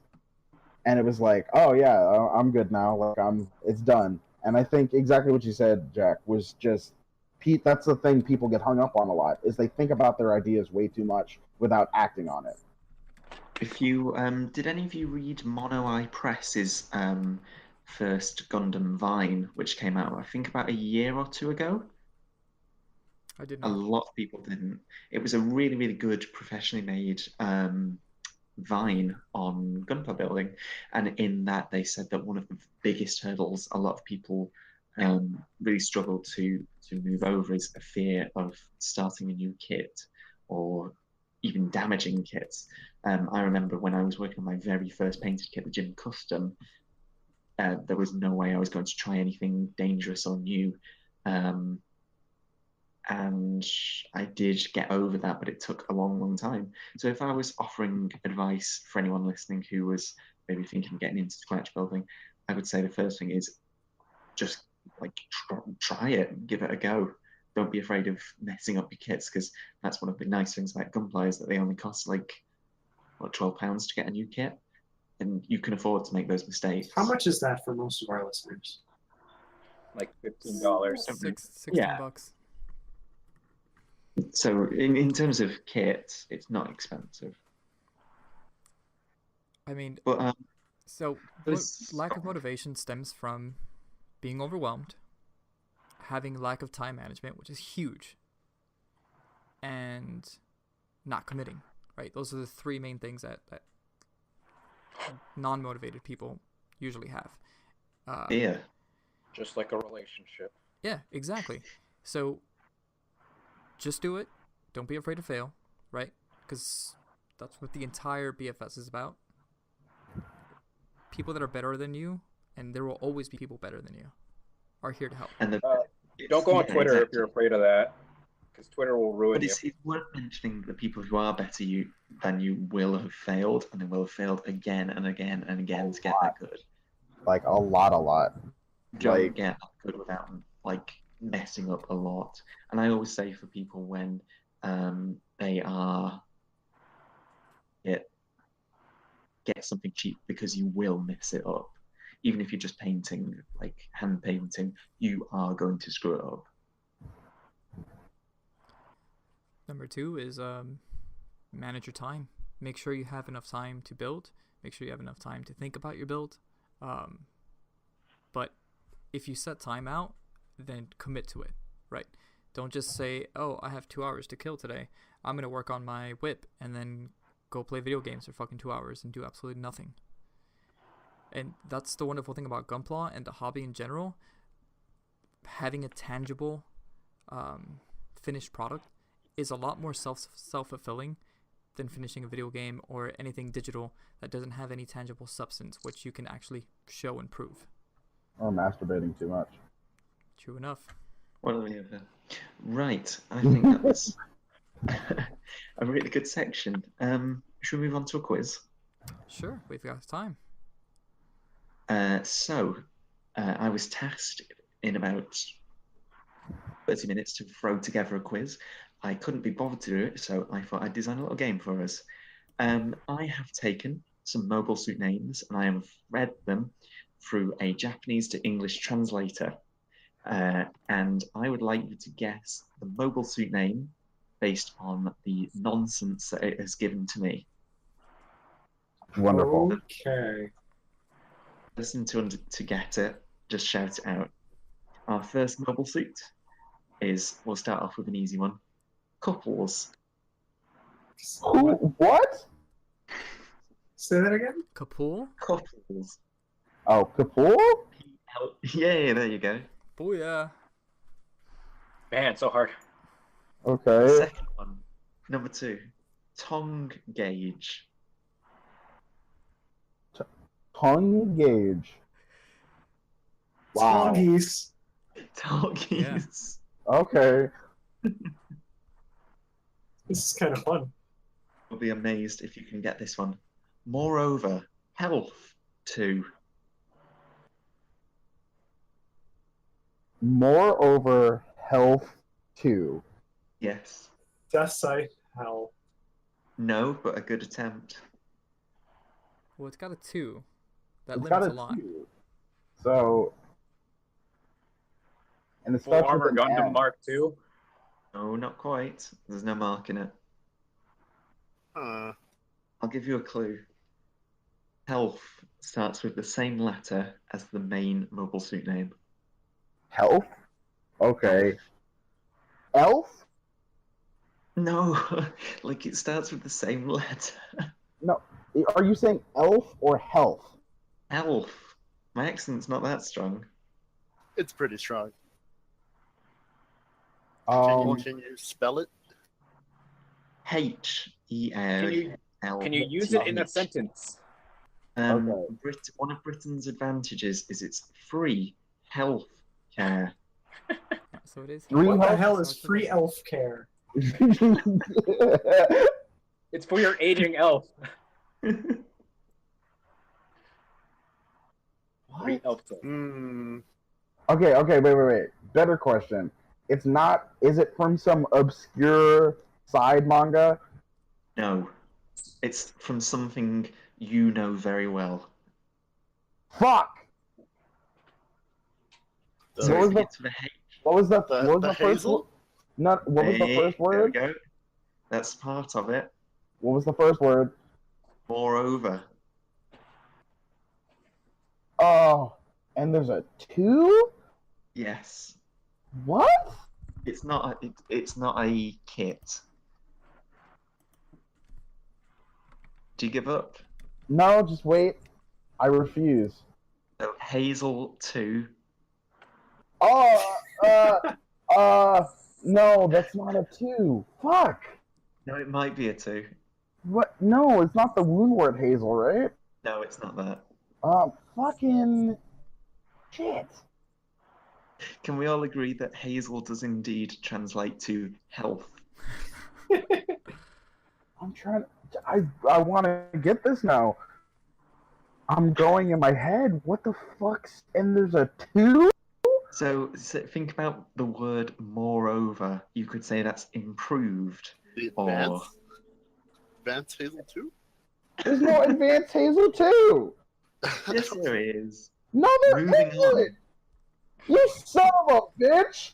and it was like, oh yeah, I'm good now. Like it's done. And I think exactly what you said, Jack, was just Pete. That's the thing people get hung up on a lot is they think about their ideas way too much without acting on it.
if you did any of you read Mono Eye Press's first Gundam Vine, which came out I think about a year or two ago?
I did
A
not.
lot of people didn't. It was a really, really good, professionally made Vine on Gunpla building, and in that they said that one of the biggest hurdles a lot of people really struggle to move over is a fear of starting a new kit or even damaging kits. I remember when I was working on my very first painted kit, the Gym Custom, there was no way I was going to try anything dangerous or new. And I did get over that, but it took a long, long time. So if I was offering advice for anyone listening who was maybe thinking of getting into scratch building, I would say the first thing is just like try it, give it a go. Don't be afraid of messing up your kits because that's one of the nice things about Gunpla is that they only cost like what £12 to get a new kit, and you can afford to make those mistakes.
How much is that for most of our listeners?
like $15.
16 bucks.
So in terms of kit, it's not expensive.
I mean,
But
so lack of motivation stems from being overwhelmed, having lack of time management, which is huge, and not committing. Right, those are the three main things that non-motivated people usually have.
yeah,
Just like a relationship.
Yeah, exactly. So just do it. Don't be afraid to fail, right? Because that's what the entire BFS is about. People that are better than you, and there will always be people better than you, are here to help.
and
Don't go on Twitter if you're afraid of that, because Twitter will ruin
But
you.
it's worth mentioning that the people who are better than you will have failed, and they will have failed again and again and again to get that good.
Like a lot.
You don't
Like
get that good without like messing up a lot. And I always say for people when they are get something cheap because you will mess it up. Even if you're just painting, like hand painting, you are going to screw it up.
Number 2 is manage your time. Make sure you have enough time to build. Make sure you have enough time to think about your build. But if you set time out, then commit to it, right? Don't just say, oh, I have 2 hours to kill today. I'm going to work on my whip and then go play video games for fucking 2 hours and do absolutely nothing. And that's the wonderful thing about Gunpla and the hobby in general. Having a tangible finished product is a lot more self-fulfilling than finishing a video game or anything digital that doesn't have any tangible substance which you can actually show and prove.
Or masturbating too much.
True enough.
Well, yeah. Right, I think that was a really good section. Should we move on to a quiz?
Sure, we've got time.
I was tasked in about 30 minutes to throw together a quiz. I couldn't be bothered to do it, so I thought I'd design a little game for us. I have taken some Mobile Suit names and I have read them through a Japanese to English translator. And I would like you to guess the Mobile Suit name based on the nonsense that it has given to me.
Wonderful.
Okay.
Listen to get it, just shout it out. Our first Mobile Suit we'll start off with an easy one. Couples.
Who? What?
Say that again?
Kapool?
Couples.
Oh, Kapoor?
Yeah, there you go.
Booyah.
Man, so hard.
Okay.
Second one. Number 2. Tongue gauge.
Tongue gauge. Wow.
Toggies.
Doggies.
Okay.
This is kind of fun.
You'll be amazed if you can get this one. Moreover, health 2.
Moreover, health 2.
Yes.
Death Sight Hell.
No, but a good attempt.
Well, it's got a 2. That
It's got
limits
a
a lot.
2. So, and it
Full
starts
Armor
with an
Gundam
M.
Mark II.
No, not quite. There's no mark in it.
Huh.
I'll give you a clue. Health starts with the same letter as the main Mobile Suit name.
Health? Okay. Elf?
No, like it starts with the same letter.
No. Are you saying elf or health?
Elf. My accent's not that strong.
It's pretty strong.
Um,
Can you spell it?
H-E-L.
Can you use it in a sentence?
Okay.
One of Britain's advantages is its free health care.
So it is.
What the hell is free elf care?
It's for your aging elf. Free elf care.
Hmm.
Okay, wait. Better question. It's not, is it from some obscure side manga?
No, it's from something you know very well.
Fuck!
The-
What was the-
It's the H.
What was the
The
first
hazel?
word? Not, what was the first
There we
word?
go. That's part of it.
What was the first word?
Moreover.
Oh, and there's a 2?
Yes.
What?
It's not a kit. Do you give up?
No, just wait. I refuse.
So Hazel 2.
Oh, no, that's not a 2. Fuck.
No, it might be a 2.
What? No, it's not the wound word Hazel, right?
No, it's not that.
Fucking shit.
Can we all agree that Hazel does indeed translate to health?
I'm trying to, I want to get this now. I'm going in my head. What the fuck's, and there's a 2?
So think about the word moreover. You could say that's improved.
The
Or
advanced Hazel 2?
There's no advanced Hazel 2.
yes, there is.
No, there
Moving on.
isn't. You son of a bitch.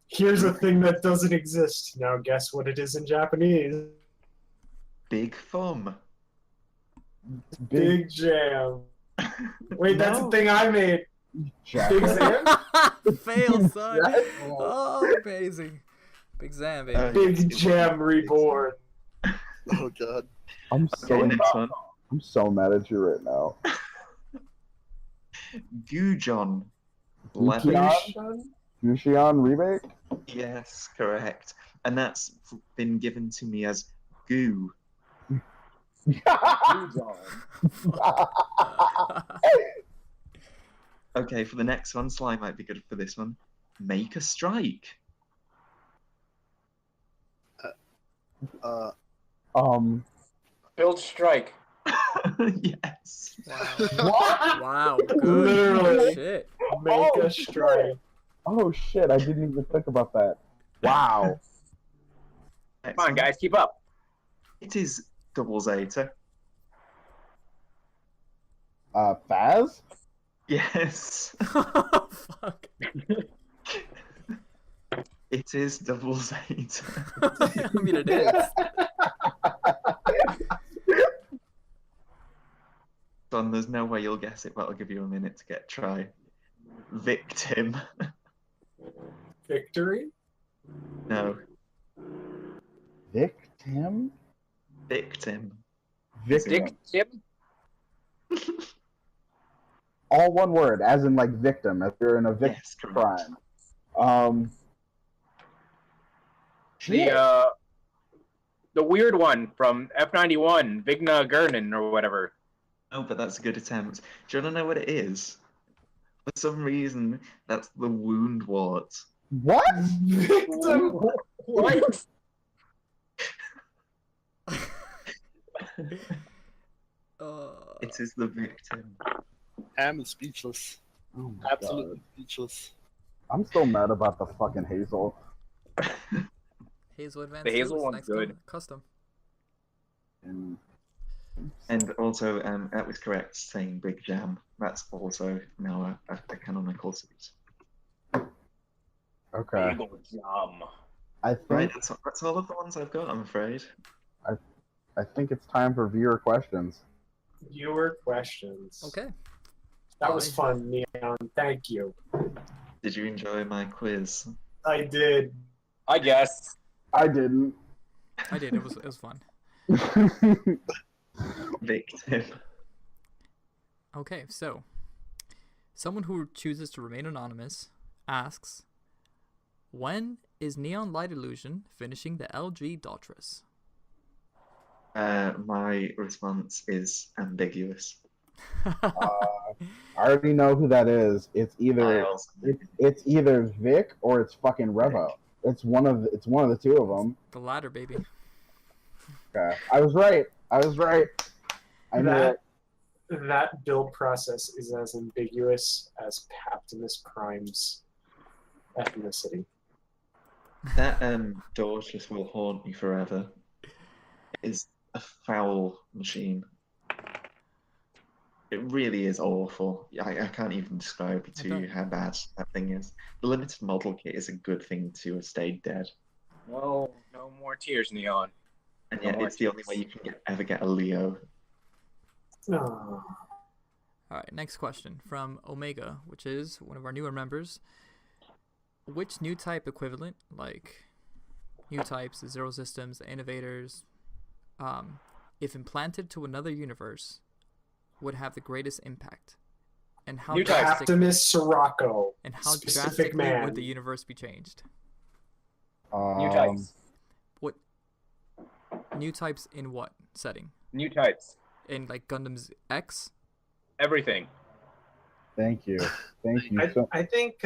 Here's a thing that doesn't exist. Now guess what it is in Japanese.
Big thumb.
Big Jam. Wait, that's
No.
the thing I made.
Jack.
Big Zam?
Fail, son.
Jack.
Oh, amazing. Big Zam, baby.
Big Jam Reborn.
Oh god.
I'm
Okay, next one.
I'm so mad at you right now.
Gujon.
Gujon?
Leather.
Fusion remake?
Yes, correct. And that's been given to me as goo. Okay, for the next one, Sly might be good for this one. Make a strike.
Build strike.
Yes.
Wow. Wow. Good
Literally.
shit.
Make
Oh,
a strike.
Oh shit, I didn't even think about that. Wow.
Next
Come on,
one.
guys, keep up.
It is double Zeta.
Faz?
Yes.
Fuck.
It is double Zeta.
I mean, it is.
Son, there's no way you'll guess it, but I'll give you a minute to get a try. Victim.
Victory?
No.
Victim?
Victim.
Victim.
Dick Tip?
All one word, as in like victim, as you're in a victim
Yes, correct.
crime.
The weird one from F91, Vigna Gurnin or whatever.
Oh, but that's a good attempt. Do you want to know what it is? For some reason, that's the wound wart.
What?
Victim!
What?
It is the victim.
I'm speechless.
Oh my
Absolutely
God.
speechless.
I'm still mad about the fucking Hazel.
Hazel Advanced
The Hazel
2 is
one's
next
good.
custom.
And also, that was correct saying Big Jam. That's also now a canonical suit.
Okay.
Bagel Jam.
I think
Right, that's all of the ones I've got, I'm afraid.
I think it's time for viewer questions.
Viewer questions.
Okay.
That was fun, Neon. Thank you.
Did you enjoy my quiz?
I did.
I guess.
I didn't.
I did. It was fun.
Victim.
Okay, so someone who chooses to remain anonymous asks, when is Neon Light Illusion finishing the LG Daughters?
My response is ambiguous.
I already know who that is. It's either it's either Vic or it's fucking Revo. It's one of the two of them.
The latter, baby.
Okay. I was right. I knew it.
That build process is as ambiguous as Optimus Prime's ethnicity.
That Dorcas will haunt me forever. It is a foul machine. It really is awful. I can't even describe to you how bad that thing is. The limited model kit is a good thing to have stayed dead.
No more tears, Neon.
And yet it's the only way you can ever get a Leo.
Oh.
Alright, next question from Omega, which is one of our newer members. Which new type equivalent, like new types, the Zero Systems, the Innovators, if implanted to another universe, would have the greatest impact? And how
Optimus Sirocco.
And how
Specific
drastically
man.
would the universe be changed?
New types.
What? New types in what setting?
New types.
In like Gundam's X?
Everything.
Thank you.
I think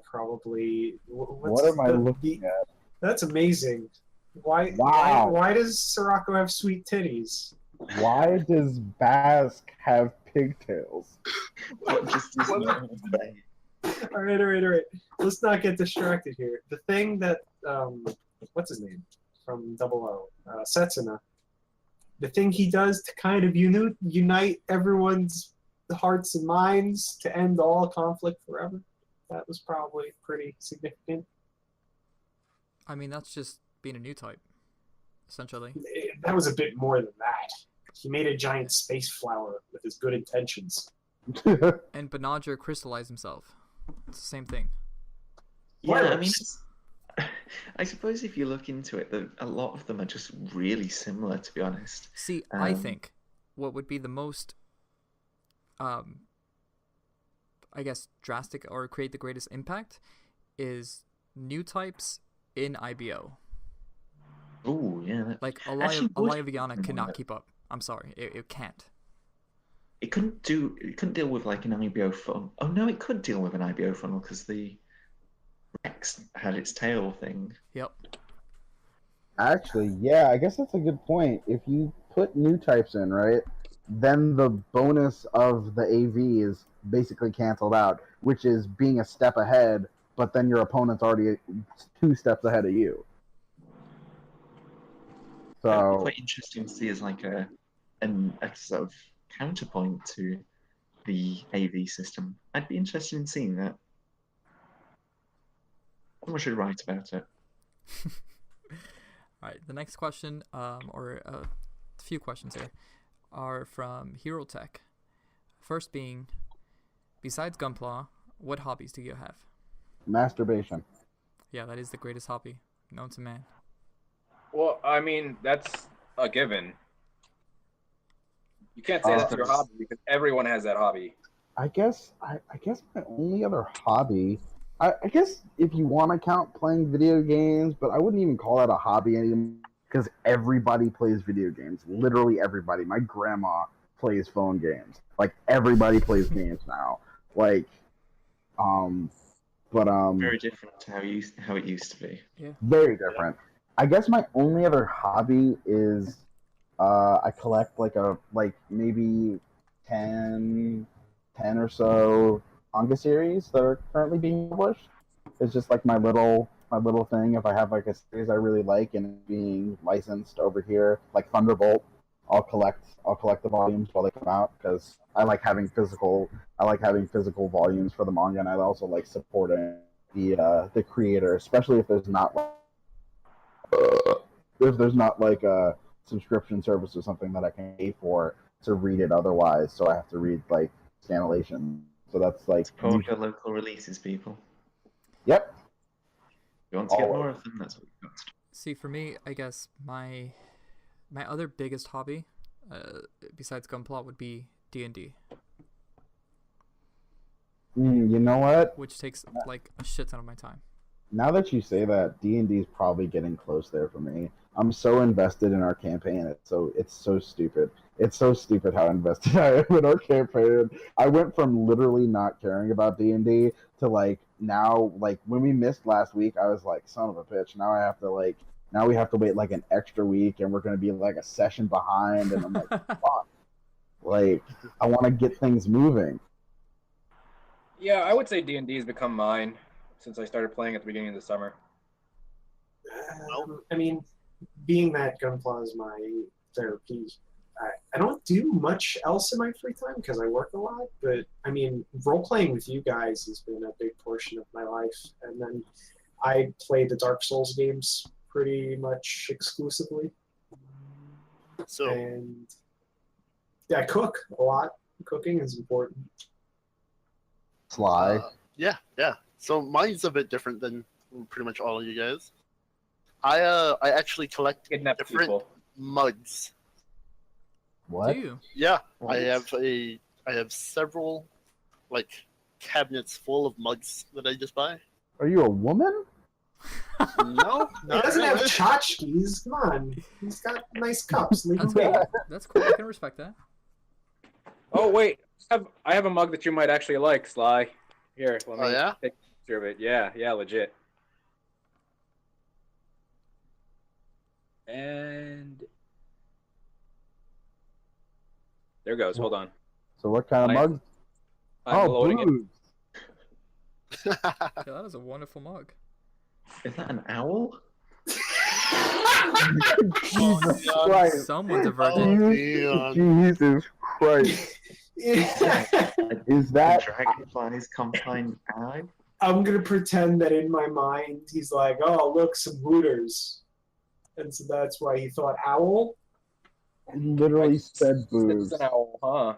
probably.
What am I looking at?
That's amazing. Why?
Wow.
Why does Sirocco have sweet titties?
Why does Bask have pigtails?
All right. Let's not get distracted here. The thing that what's his name from Double O, Setsuna. The thing he does to kind of unite everyone's hearts and minds to end all conflict forever. That was probably pretty significant.
I mean, that's just being a new type, essentially.
That was a bit more than that. He made a giant space flower with his good intentions.
And Banadra crystallized himself. It's the same thing.
Yeah, I mean, I suppose if you look into it, a lot of them are just really similar, to be honest.
See, I think what would be the most I guess, drastic or create the greatest impact is new types in IBO.
Oh yeah.
Like
Actually, Voice
Aliaviana
Recognition
cannot
one,
keep up. I'm sorry, it can't.
it couldn't deal with like an IBO funnel. Oh no, it could deal with an IBO funnel because the Rex had its tail thing.
Yep.
Actually, yeah, I guess that's a good point. If you put new types in, right, then the bonus of the AV is basically canceled out, which is being a step ahead, but then your opponent's already 2 steps ahead of you.
That would be
So
quite interesting to see as like a sort of counterpoint to the AV system. I'd be interested in seeing that. Someone should write about it.
All right. The next question, or a few questions here, are from Hero Tech. First being, besides Gunpla, what hobbies do you have?
masturbation.
Yeah, that is the greatest hobby known to man.
Well, I mean, that's a given. You can't say that's your hobby because everyone has that hobby.
I guess my only other hobby, I guess if you want to count playing video games, but I wouldn't even call that a hobby anymore because everybody plays video games. Literally everybody. My grandma plays phone games. Like everybody plays games now. Like,
Very different to how it used to be.
Yeah.
very different. I guess my only other hobby is I collect like maybe 10 or so manga series that are currently being published. It's just like my little thing. If I have like a series I really like and it's being licensed over here, like Thunderbolt, I'll collect the volumes while they come out because I like having physical volumes for the manga, and I also like supporting the creator, especially if there's not like a subscription service or something that I can pay for to read it otherwise. So I have to read like scanlation. So that's like
Support your local releases, people.
Yep.
If you want to get
Always.
more of them, that's what you've got to do.
See, for me, I guess my other biggest hobby, besides Gunpla, would be D&D,
You know what?
which takes like a shit ton of my time.
Now that you say that, D&D is probably getting close there for me. I'm so invested in our campaign. It's so stupid. It's so stupid how invested I am in our campaign. I went from literally not caring about D&D to like now, like when we missed last week, I was like, son of a bitch. Now we have to wait like an extra week, and we're gonna be like a session behind. And I'm like, fuck. Like I want to get things moving.
Yeah, I would say D&D has become mine since I started playing at the beginning of the summer.
I mean, being that Gunpla is my therapy, I don't do much else in my free time because I work a lot. But I mean, role playing with you guys has been a big portion of my life. And then I play the Dark Souls games pretty much exclusively.
So
And yeah, I cook a lot. Cooking is important.
Sly.
yeah. So mine's a bit different than pretty much all of you guys. I actually collect
Kidnap
different
people.
mugs.
What?
Do you?
Yeah,
What?
I have several like cabinets full of mugs that I just buy.
Are you a woman?
No,
He
not
doesn't have
really.
tchotchkes. Come on. He's got nice cups. Leave
That's
him
cool.
be.
That's cool. I can respect that.
Oh wait, I have a mug that you might actually like, Sly. Here, let me
Oh, yeah?
take a picture of it. Yeah, legit. And there goes. Hold on.
So what kind of
I-
mugs?
I'm loading it.
boobs.
Yeah, that is a wonderful mug.
Is that an owl?
Jesus
God.
Christ.
Someone's a virgin.
Oh, man.
Jesus Christ. Is
A
that
dragonfly's confined eye?
I'm going to pretend that in my mind he's like, oh, look, some Hooters. And so that's why he thought owl.
I literally said boobs.
It's an owl, huh?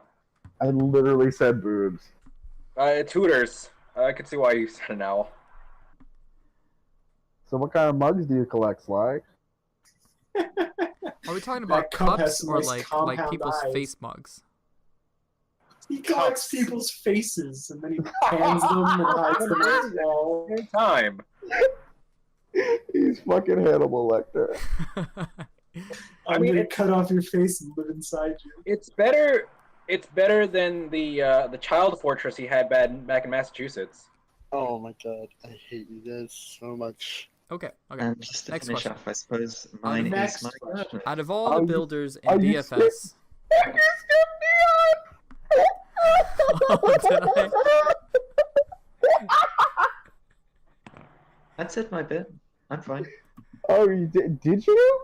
I literally said boobs.
It's Hooters. I could see why you said an owl.
So what kind of mugs do you collect, Sly?
Are we talking about
That cup has
cups
some
or
nice
like
compound
people's
eyes.
face mugs?
He collects people's faces and then he pans them and hides them on his wall.
Every time.
He's fucking Hannibal Lecter.
I'm gonna cut off your face and live inside you.
It's better. It's better than the child fortress he had back in Massachusetts.
Oh my god, I hate you guys so much.
Okay.
And just to
Next
finish
question.
off, I suppose mine is
Next
my
question.
Out of all
Are
the
you-
builders in
are you
BFS,
You skipped me
Oh, did I?
I said my bit. I'm fine.
Oh, you did you?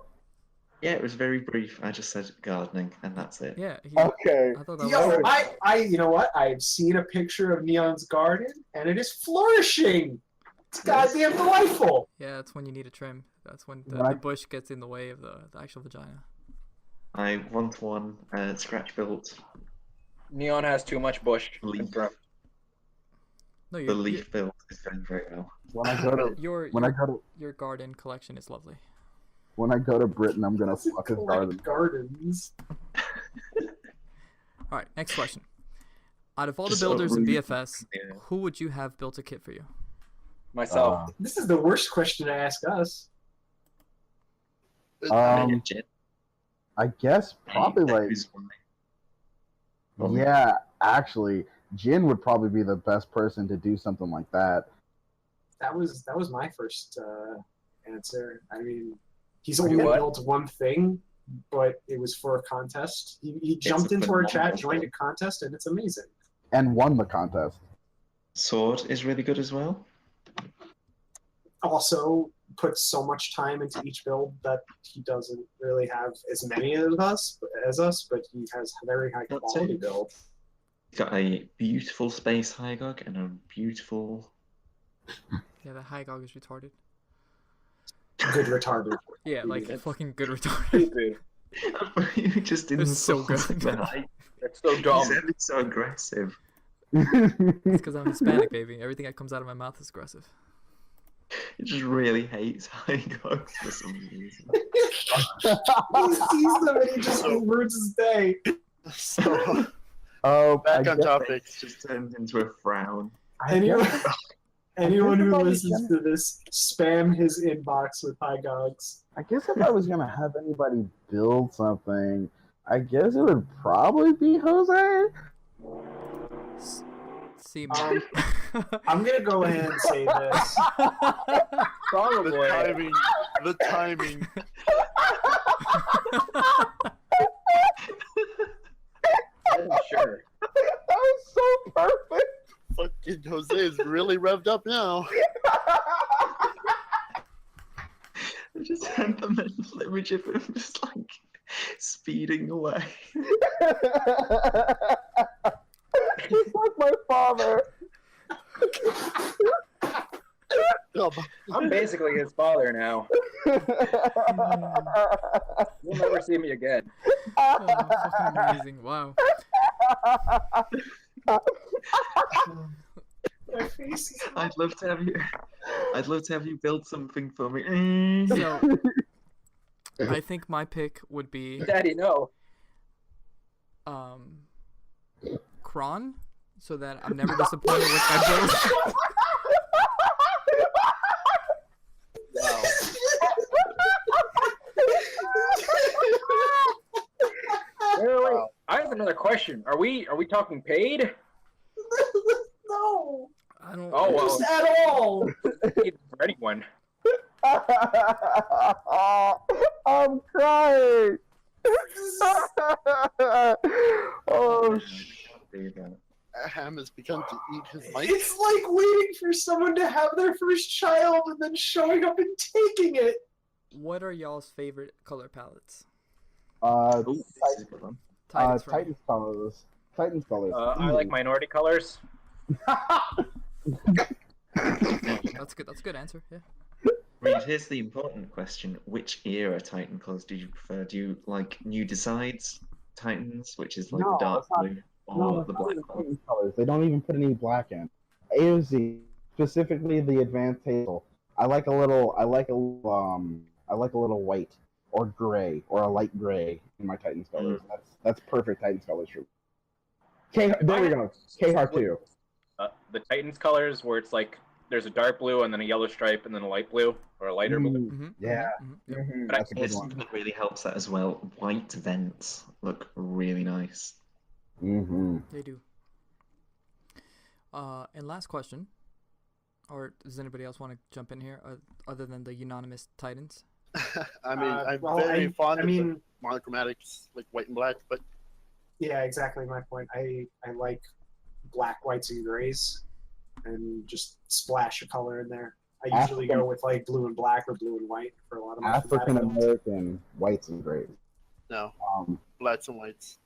Yeah, it was very brief. I just said gardening, and that's it.
Yeah.
Okay.
I thought that
Yo,
was.
you know what? I've seen a picture of Neon's garden, and it is flourishing. It's goddamn delightful.
Yeah, that's when you need a trim. That's when the
Right.
bush gets in the way of the actual vagina.
I want one scratch built.
Neon has too much bush.
Leaf.
Confirmed.
No,
The leaf build is going very well.
When I go to
your your garden collection is lovely.
Britain, I'm gonna
Doesn't
fuck his
collect
garden.
gardens.
All right, next question. Out of all
Just
the builders in
rude.
BFS,
Yeah.
who would you have built a kit for you?
Myself.
This is the worst question to ask us.
Um,
Jin.
I guess probably like
Who's one?
yeah. Actually, Jin would probably be the best person to do something like that.
That was my first answer. I mean, he's
Wait,
only
what?
built one thing, but it was for a contest. He jumped
a
into our
phenomenal
chat, joined a
build.
contest, and it's amazing.
And won the contest.
Sword is really good as well.
Also, puts so much time into each build that he doesn't really have as many as us, but he has a very high
That's
quality
it.
build.
He's got a beautiful space Hygog and a beautiful.
Yeah, the high gog is retarded.
Good retarded.
Yeah, like
It's-
fucking good retarded.
Stupid.
You just didn't
It's so good.
It's so
You
dumb.
said it's so aggressive.
It's because I'm Hispanic, baby. Everything that comes out of my mouth is aggressive.
He just really hates Hygog for some reason.
He sees them and he just words his day.
So,
Oh, I
back on
guess-
topic.
It just turned into a frown.
Anyone who
Everybody
listens to this, spam his inbox with high gogs.
I guess if I was gonna have anybody build something, I guess it would probably be Jose.
See, man.
I'm gonna go ahead and say this.
The timing.
Sure.
That was so perfect.
Fucking Jose is really revved up now.
I just had the mental image of him just like speeding away.
Just like my father.
Oh,
I'm basically his father now. You'll never see me again.
Oh, fucking amazing. Wow.
My face is
I'd love to have you build something for me.
So, I think my pick would be
Daddy, no.
Kron, so that I'm never disappointed with my build.
Wow. Wait. I have another question. Are we talking paid?
no,
I don't.
Oh well,
just at all.
paid for anyone.
I'm crying. Oh,
Ham has begun to eat his mic.
It's like waiting for someone to have their first child and then showing up and taking it.
What are y'all's favorite color palettes?
Oh, this is a good one.
Titans for me.
Titans colors. Titans colors.
I like minority colors.
That's good. That's a good answer. Yeah.
Reed, here's the important question. Which era Titan colours do you prefer? Do you like new decides Titans, which is like
No,
dark
it's not-
blue, or
No,
the
it's not
black
even
one?
Titans colors. They don't even put any black in. AOZ, specifically the advanced table. I like a little white or gray or a light gray in my Titans colors. That's perfect Titans colors for me. There we go. KHAR 2.
The Titans colors, where it's like there's a dark blue and then a yellow stripe and then a light blue or a lighter blue.
Yeah.
Yep.
That's a good
Here's
one.
something that really helps that as well. White vents look really nice.
They do. And last question, or does anybody else want to jump in here, other than the unanimous Titans?
I mean, I'm
well,
very fond
I
of
mean,
the monochromatics, like white and black, but
yeah, exactly my point. I like black, whites, and grays, and just splash a color in there. I usually go with like blue and black or blue and white for a lot of my
African American whites and grays.
no, blacks and whites.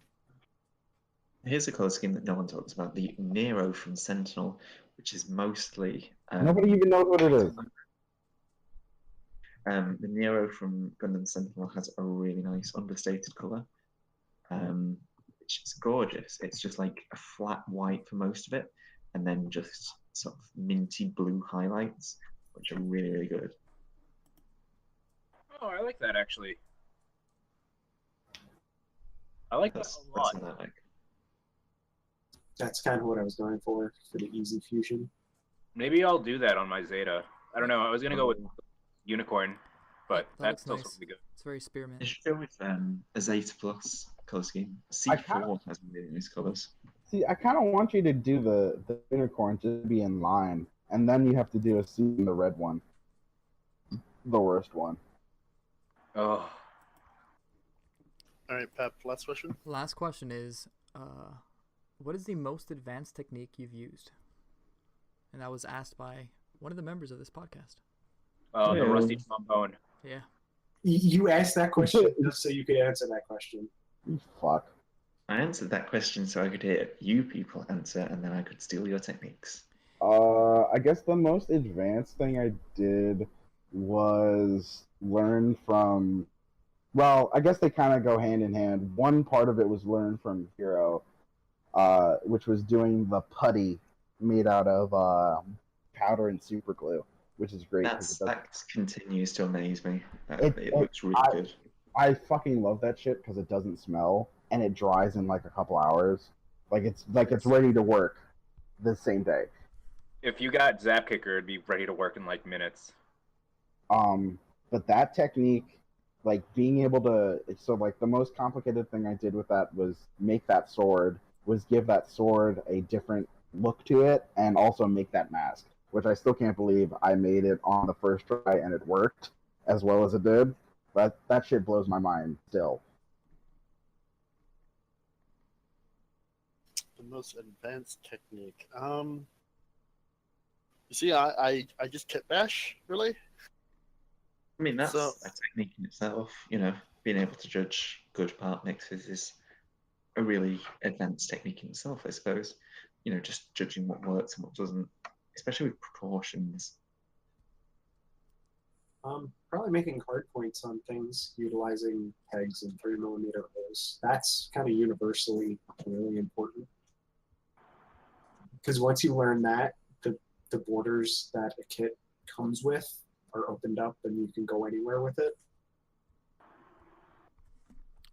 Here's a color scheme that no one talks about: the Nero from Sentinel, which is mostly
Nobody even knows what it is.
The Nero from Gundam Sentinel has a really nice understated color, which is gorgeous. It's just like a flat white for most of it, and then just sort of minty blue highlights, which are really, really good.
Oh, I like that actually. I like that a lot.
That's what I like.
That's kind of what I was going for the easy fusion.
Maybe I'll do that on my Zeta. I don't know. I was gonna go with Unicorn, but
That
that's
looks
still
nice.
be good.
It's very spearmint.
They should go with a Zeta Plus color scheme.
I
C4 has really nice colors.
See, I kind of want you to do the unicorn to be in line, and then you have to do a C in the red one. The worst one.
Oh,
All right, Pep. Last question.
Last question is, what is the most advanced technique you've used? And that was asked by one of the members of this podcast.
oh, the rusty trombone.
Yeah.
You asked that question just so you could answer that question.
You fuck.
I answered that question so I could hear you people answer, and then I could steal your techniques.
I guess the most advanced thing I did was learn from. Well, I guess they kind of go hand in hand. One part of it was learned from Hero, which was doing the putty made out of powder and super glue, which is great.
That continues to amaze me. It
It-
looks really good.
I fucking love that shit because it doesn't smell and it dries in like a couple hours. It's ready to work the same day.
If you got Zap Kicker, it'd be ready to work in like minutes.
But that technique, like being able to, so like the most complicated thing I did with that was make that sword, was give that sword a different look to it, and also make that mask, which I still can't believe I made it on the first try and it worked as well as it did. But that shit blows my mind still.
The most advanced technique. You see, I just kit bash, really.
I mean, that's
So-
a technique in itself. You know, being able to judge good part mixes is a really advanced technique in itself, I suppose. You know, just judging what works and what doesn't, especially with proportions.
Probably making hard points on things, utilizing pegs and 3mm holes. That's kind of universally really important. Because once you learn that, the borders that a kit comes with are opened up and you can go anywhere with it.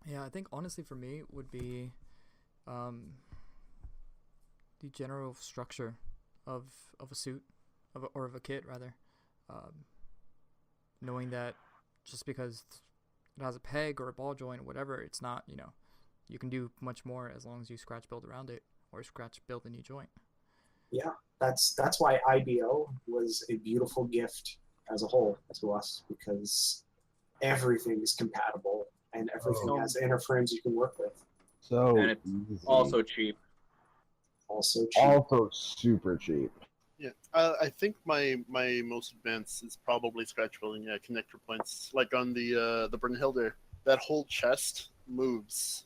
Yeah, I think honestly for me would be the general structure of a suit, or of a kit rather. Knowing that just because it has a peg or a ball joint or whatever, it's not, you can do much more as long as you scratch build around it or scratch build a new joint.
Yeah, that's why IBO was a beautiful gift as a whole to us, because everything is compatible and everything has interframes you can work with.
So
And it's
easy.
also cheap.
Also cheap.
Also super cheap.
Yeah, I think my most advanced is probably scratch building. Yeah, connector points, like on the Brunhilde. That whole chest moves,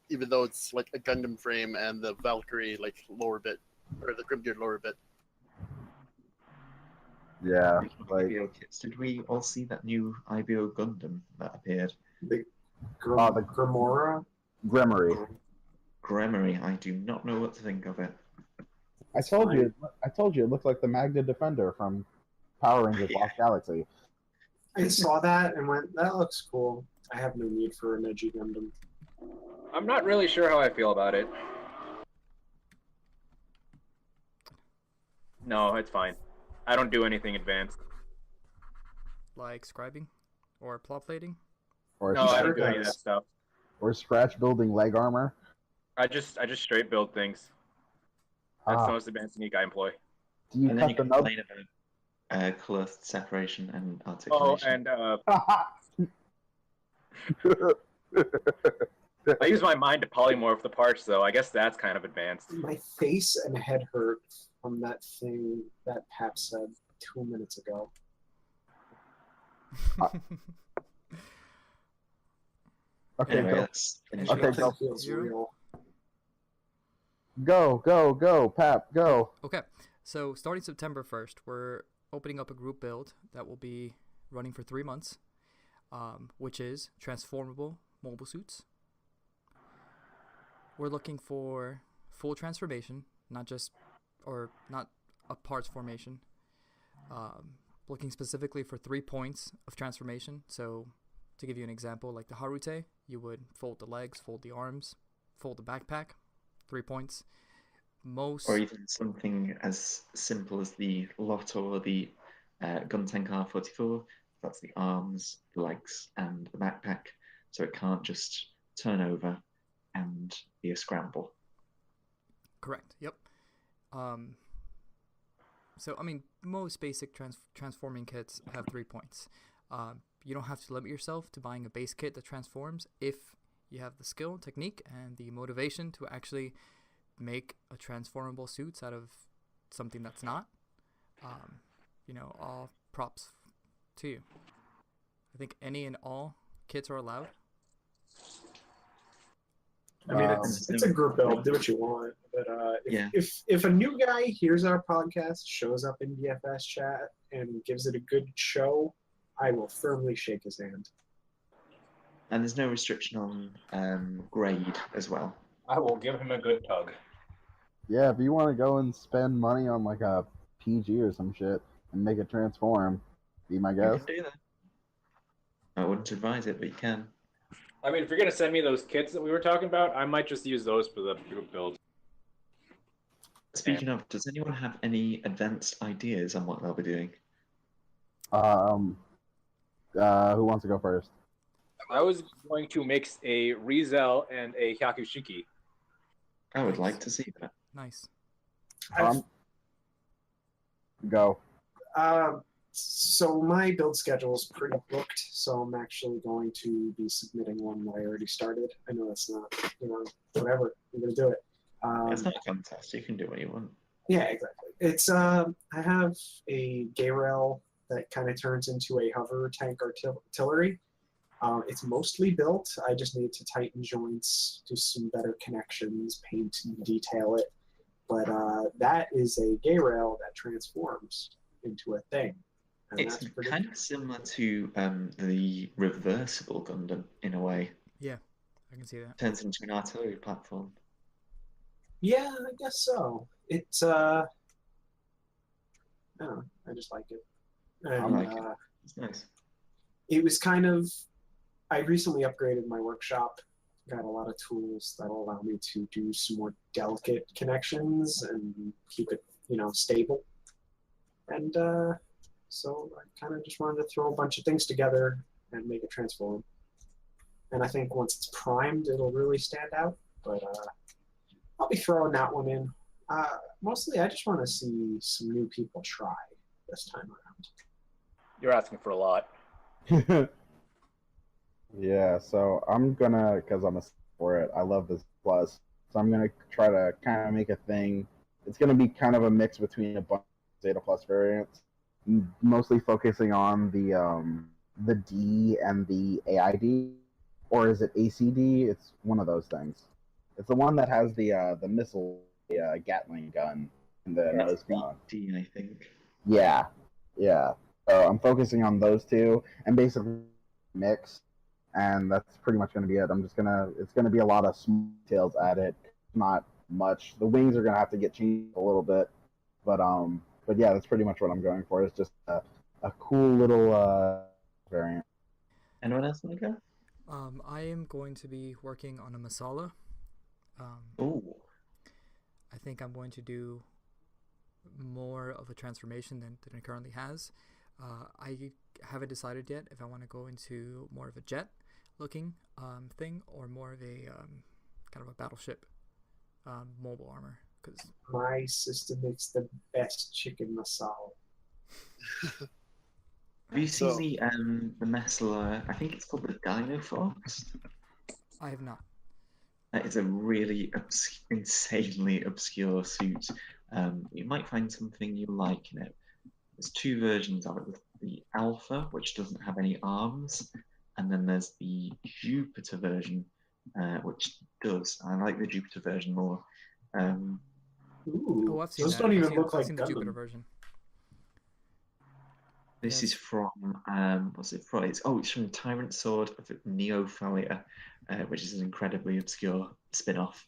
even though it's like a Gundam frame and the Valkyrie like lower bit, or the Grimgear lower bit.
Yeah, like
IBO kits. Did we all see that new IBO Gundam that appeared?
The
the
Grimora.
Gremory.
Gremory. I do not know what to think of it.
I told you it looked like the Magna Defender from Power Rangers Lost Galaxy.
I saw that and went, that looks cool. I have no need for an edgy Gundam.
I'm not really sure how I feel about it. No, it's fine. I don't do anything advanced.
Like scribing or plot plating.
Or
No, I
scratch,
don't do any of that stuff.
or scratch building leg armor.
I just straight build things. That's the most advanced sneak I employ.
Do you
And then
cut
you
the
can
nub?
complain about color separation and
Oh,
articulation.
and I use my mind to polymorph the parts, though. I guess that's kind of advanced.
My face and head hurt from that thing that Pap said 2 minutes ago.
Okay,
Anyway,
go.
let's finish
Okay,
it
Nothing
off.
feels
Zero.
real.
Go, Pap, go.
Okay, so starting September 1st, we're opening up a group build that will be running for 3 months, which is transformable mobile suits. We're looking for full transformation, not a parts formation. Looking specifically for 3 points of transformation. So, to give you an example, like the Harute, you would fold the legs, fold the arms, fold the backpack, 3 points.
Or even something as simple as the Lotto or the Guntank R44. That's the arms, the legs, and the backpack. So it can't just turn over and be a scramble.
Correct. Yep. So I mean, most basic transforming kits have 3 points. You don't have to limit yourself to buying a base kit that transforms if you have the skill, technique, and the motivation to actually make a transformable suits out of something that's not. All props to you. I think any and all kits are allowed.
I mean, it's a group build. Do what you want. But
Yeah.
if a new guy hears our podcast, shows up in BFS chat, and gives it a good show, I will firmly shake his hand.
And there's no restriction on grade as well.
I will give him a good tug.
Yeah, if you want to go and spend money on like a PG or some shit and make it transform, be my
You
guest.
can do that. I wouldn't advise it, but you can.
I mean, if you're gonna send me those kits that we were talking about, I might just use those for the group build.
Speaking of, does anyone have any advanced ideas on what they'll be doing?
Who wants to go first?
I was going to mix a Rizel and a Hyakushiki.
I would like to see that.
Nice.
Go.
So my build schedule is pretty booked, so I'm actually going to be submitting one that I already started. I know that's not, whatever. I'm going to do it.
It's not a contest. You can do what you want.
Yeah, exactly. It's I have a gay rail that kind of turns into a hover tank artillery. It's mostly built. I just need to tighten joints, do some better connections, paint and detail it. But that is a gay rail that transforms into a thing. And
It's
that's pretty
kind of similar to the reversible Gundam in a way.
Yeah, I can see that.
Turns into an artillery platform.
Yeah, I guess so. It's I don't know, I just like it. And,
I like it. It's nice.
It was kind of, I recently upgraded my workshop, got a lot of tools that'll allow me to do some more delicate connections and keep it, stable. And so I kind of just wanted to throw a bunch of things together and make it transform. And I think once it's primed, it'll really stand out. But I'll be throwing that one in. Mostly, I just want to see some new people try this time around.
You're asking for a lot.
Yeah, so I'm gonna, because I'm a for it. I love this plus, so I'm gonna try to kind of make a thing. It's gonna be kind of a mix between a bunch of Zeta Plus variants, mostly focusing on the D and the AID, or is it ACD? It's one of those things. It's the one that has the missile, Gatling gun, and the nose cone.
D, I think.
Yeah. So I'm focusing on those two and basically mix, and that's pretty much going to be it. It's going to be a lot of small details at it, not much. The wings are going to have to get changed a little bit, but yeah, that's pretty much what I'm going for. It's just a cool little variant.
Anyone else want to go?
I am going to be working on a masala.
Oh.
I think I'm going to do more of a transformation than it currently has. I haven't decided yet if I want to go into more of a jet looking thing or more of a kind of a battleship mobile armor. Because
My sister makes the best chicken masala.
Have you seen
So-
the Messler? I think it's called the Dino Fox.
I have not.
That is a really insanely obscure suit. You might find something you like in it. There's two versions of it. There's the Alpha, which doesn't have any arms, and then there's the Jupiter version, which does. I like the Jupiter version more.
Ooh,
Oh, I've seen
those
that.
don't
I've
even
seen,
look
I've
like
seen the Jupiter
Gundam.
version.
This is from what's it from? It's from Tyrant Sword of Neophalia, which is an incredibly obscure spin-off.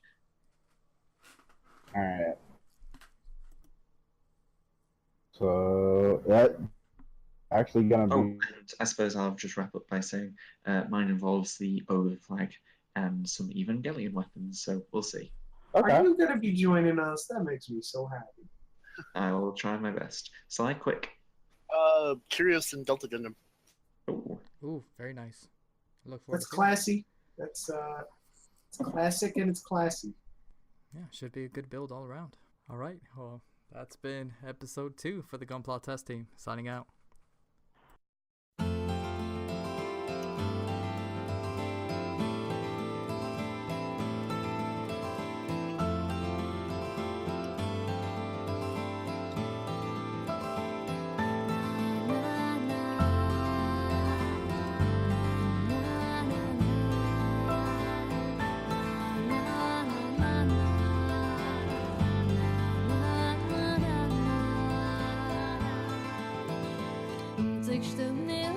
All right. So that actually gonna
Oh,
be
and I suppose I'll just wrap up by saying mine involves the Over flag and some Evangelion weapons, so we'll see.
okay.
Are you gonna be joining us? That makes me so happy.
I will try my best. Sly, quick.
Curious and Delta Gundam.
Oh,
Ooh, very nice. I look forward
That's
to seeing that.
classy. That's it's classic and it's classy.
Yeah, should be a good build all around. All right, well, that's been episode 2 for the Gunpla Test Team. Signing out.
Zıçtım ne